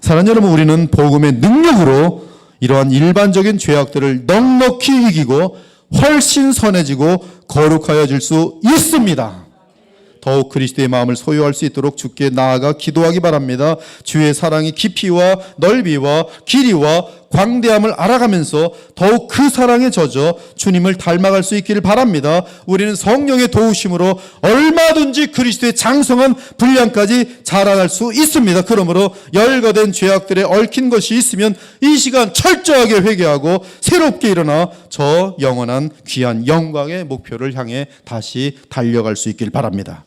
사랑하는 여러분, 우리는 복음의 능력으로 이러한 일반적인 죄악들을 넉넉히 이기고 훨씬 선해지고 거룩하여질 수 있습니다. 더욱 그리스도의 마음을 소유할 수 있도록 주께 나아가 기도하기 바랍니다. 주의 사랑이 깊이와 넓이와 길이와 광대함을 알아가면서 더욱 그 사랑에 젖어 주님을 닮아갈 수 있기를 바랍니다. 우리는 성령의 도우심으로 얼마든지 그리스도의 장성한 분량까지 자라날 수 있습니다. 그러므로 열거된 죄악들에 얽힌 것이 있으면 이 시간 철저하게 회개하고 새롭게 일어나 저 영원한 귀한 영광의 목표를 향해 다시 달려갈 수 있길 바랍니다.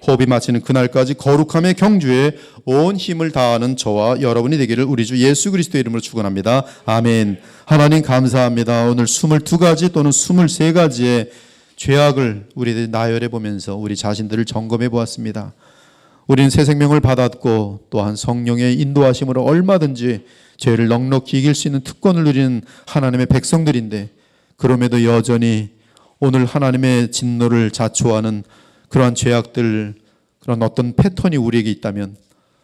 호흡이 마치는 그날까지 거룩함의 경주에 온 힘을 다하는 저와 여러분이 되기를 우리 주 예수 그리스도의 이름으로 축원합니다. 아멘. 하나님 감사합니다. 오늘 22가지 또는 23가지의 죄악을 우리들이 나열해 보면서 우리 자신들을 점검해 보았습니다. 우리는 새 생명을 받았고 또한 성령의 인도하심으로 얼마든지 죄를 넉넉히 이길 수 있는 특권을 누리는 하나님의 백성들인데, 그럼에도 여전히 오늘 하나님의 진노를 자초하는 그러한 죄악들, 그런 어떤 패턴이 우리에게 있다면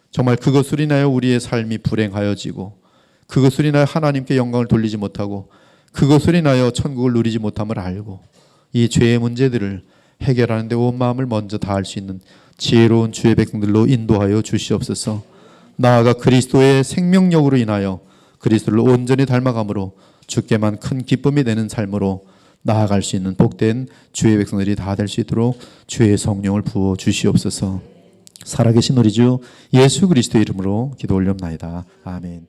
정말 그것으로 인하여 우리의 삶이 불행하여지고, 그것으로 인하여 하나님께 영광을 돌리지 못하고, 그것으로 인하여 천국을 누리지 못함을 알고, 이 죄의 문제들을 해결하는 데 온 마음을 먼저 다할 수 있는 지혜로운 주의 백성들로 인도하여 주시옵소서. 나아가 그리스도의 생명력으로 인하여 그리스도를 온전히 닮아감으로 주께만 큰 기쁨이 되는 삶으로 나아갈 수 있는 복된 주의 백성들이 다 될 수 있도록 주의 성령을 부어 주시옵소서. 살아계신 우리 주 예수 그리스도의 이름으로 기도 올려옵나이다. 아멘.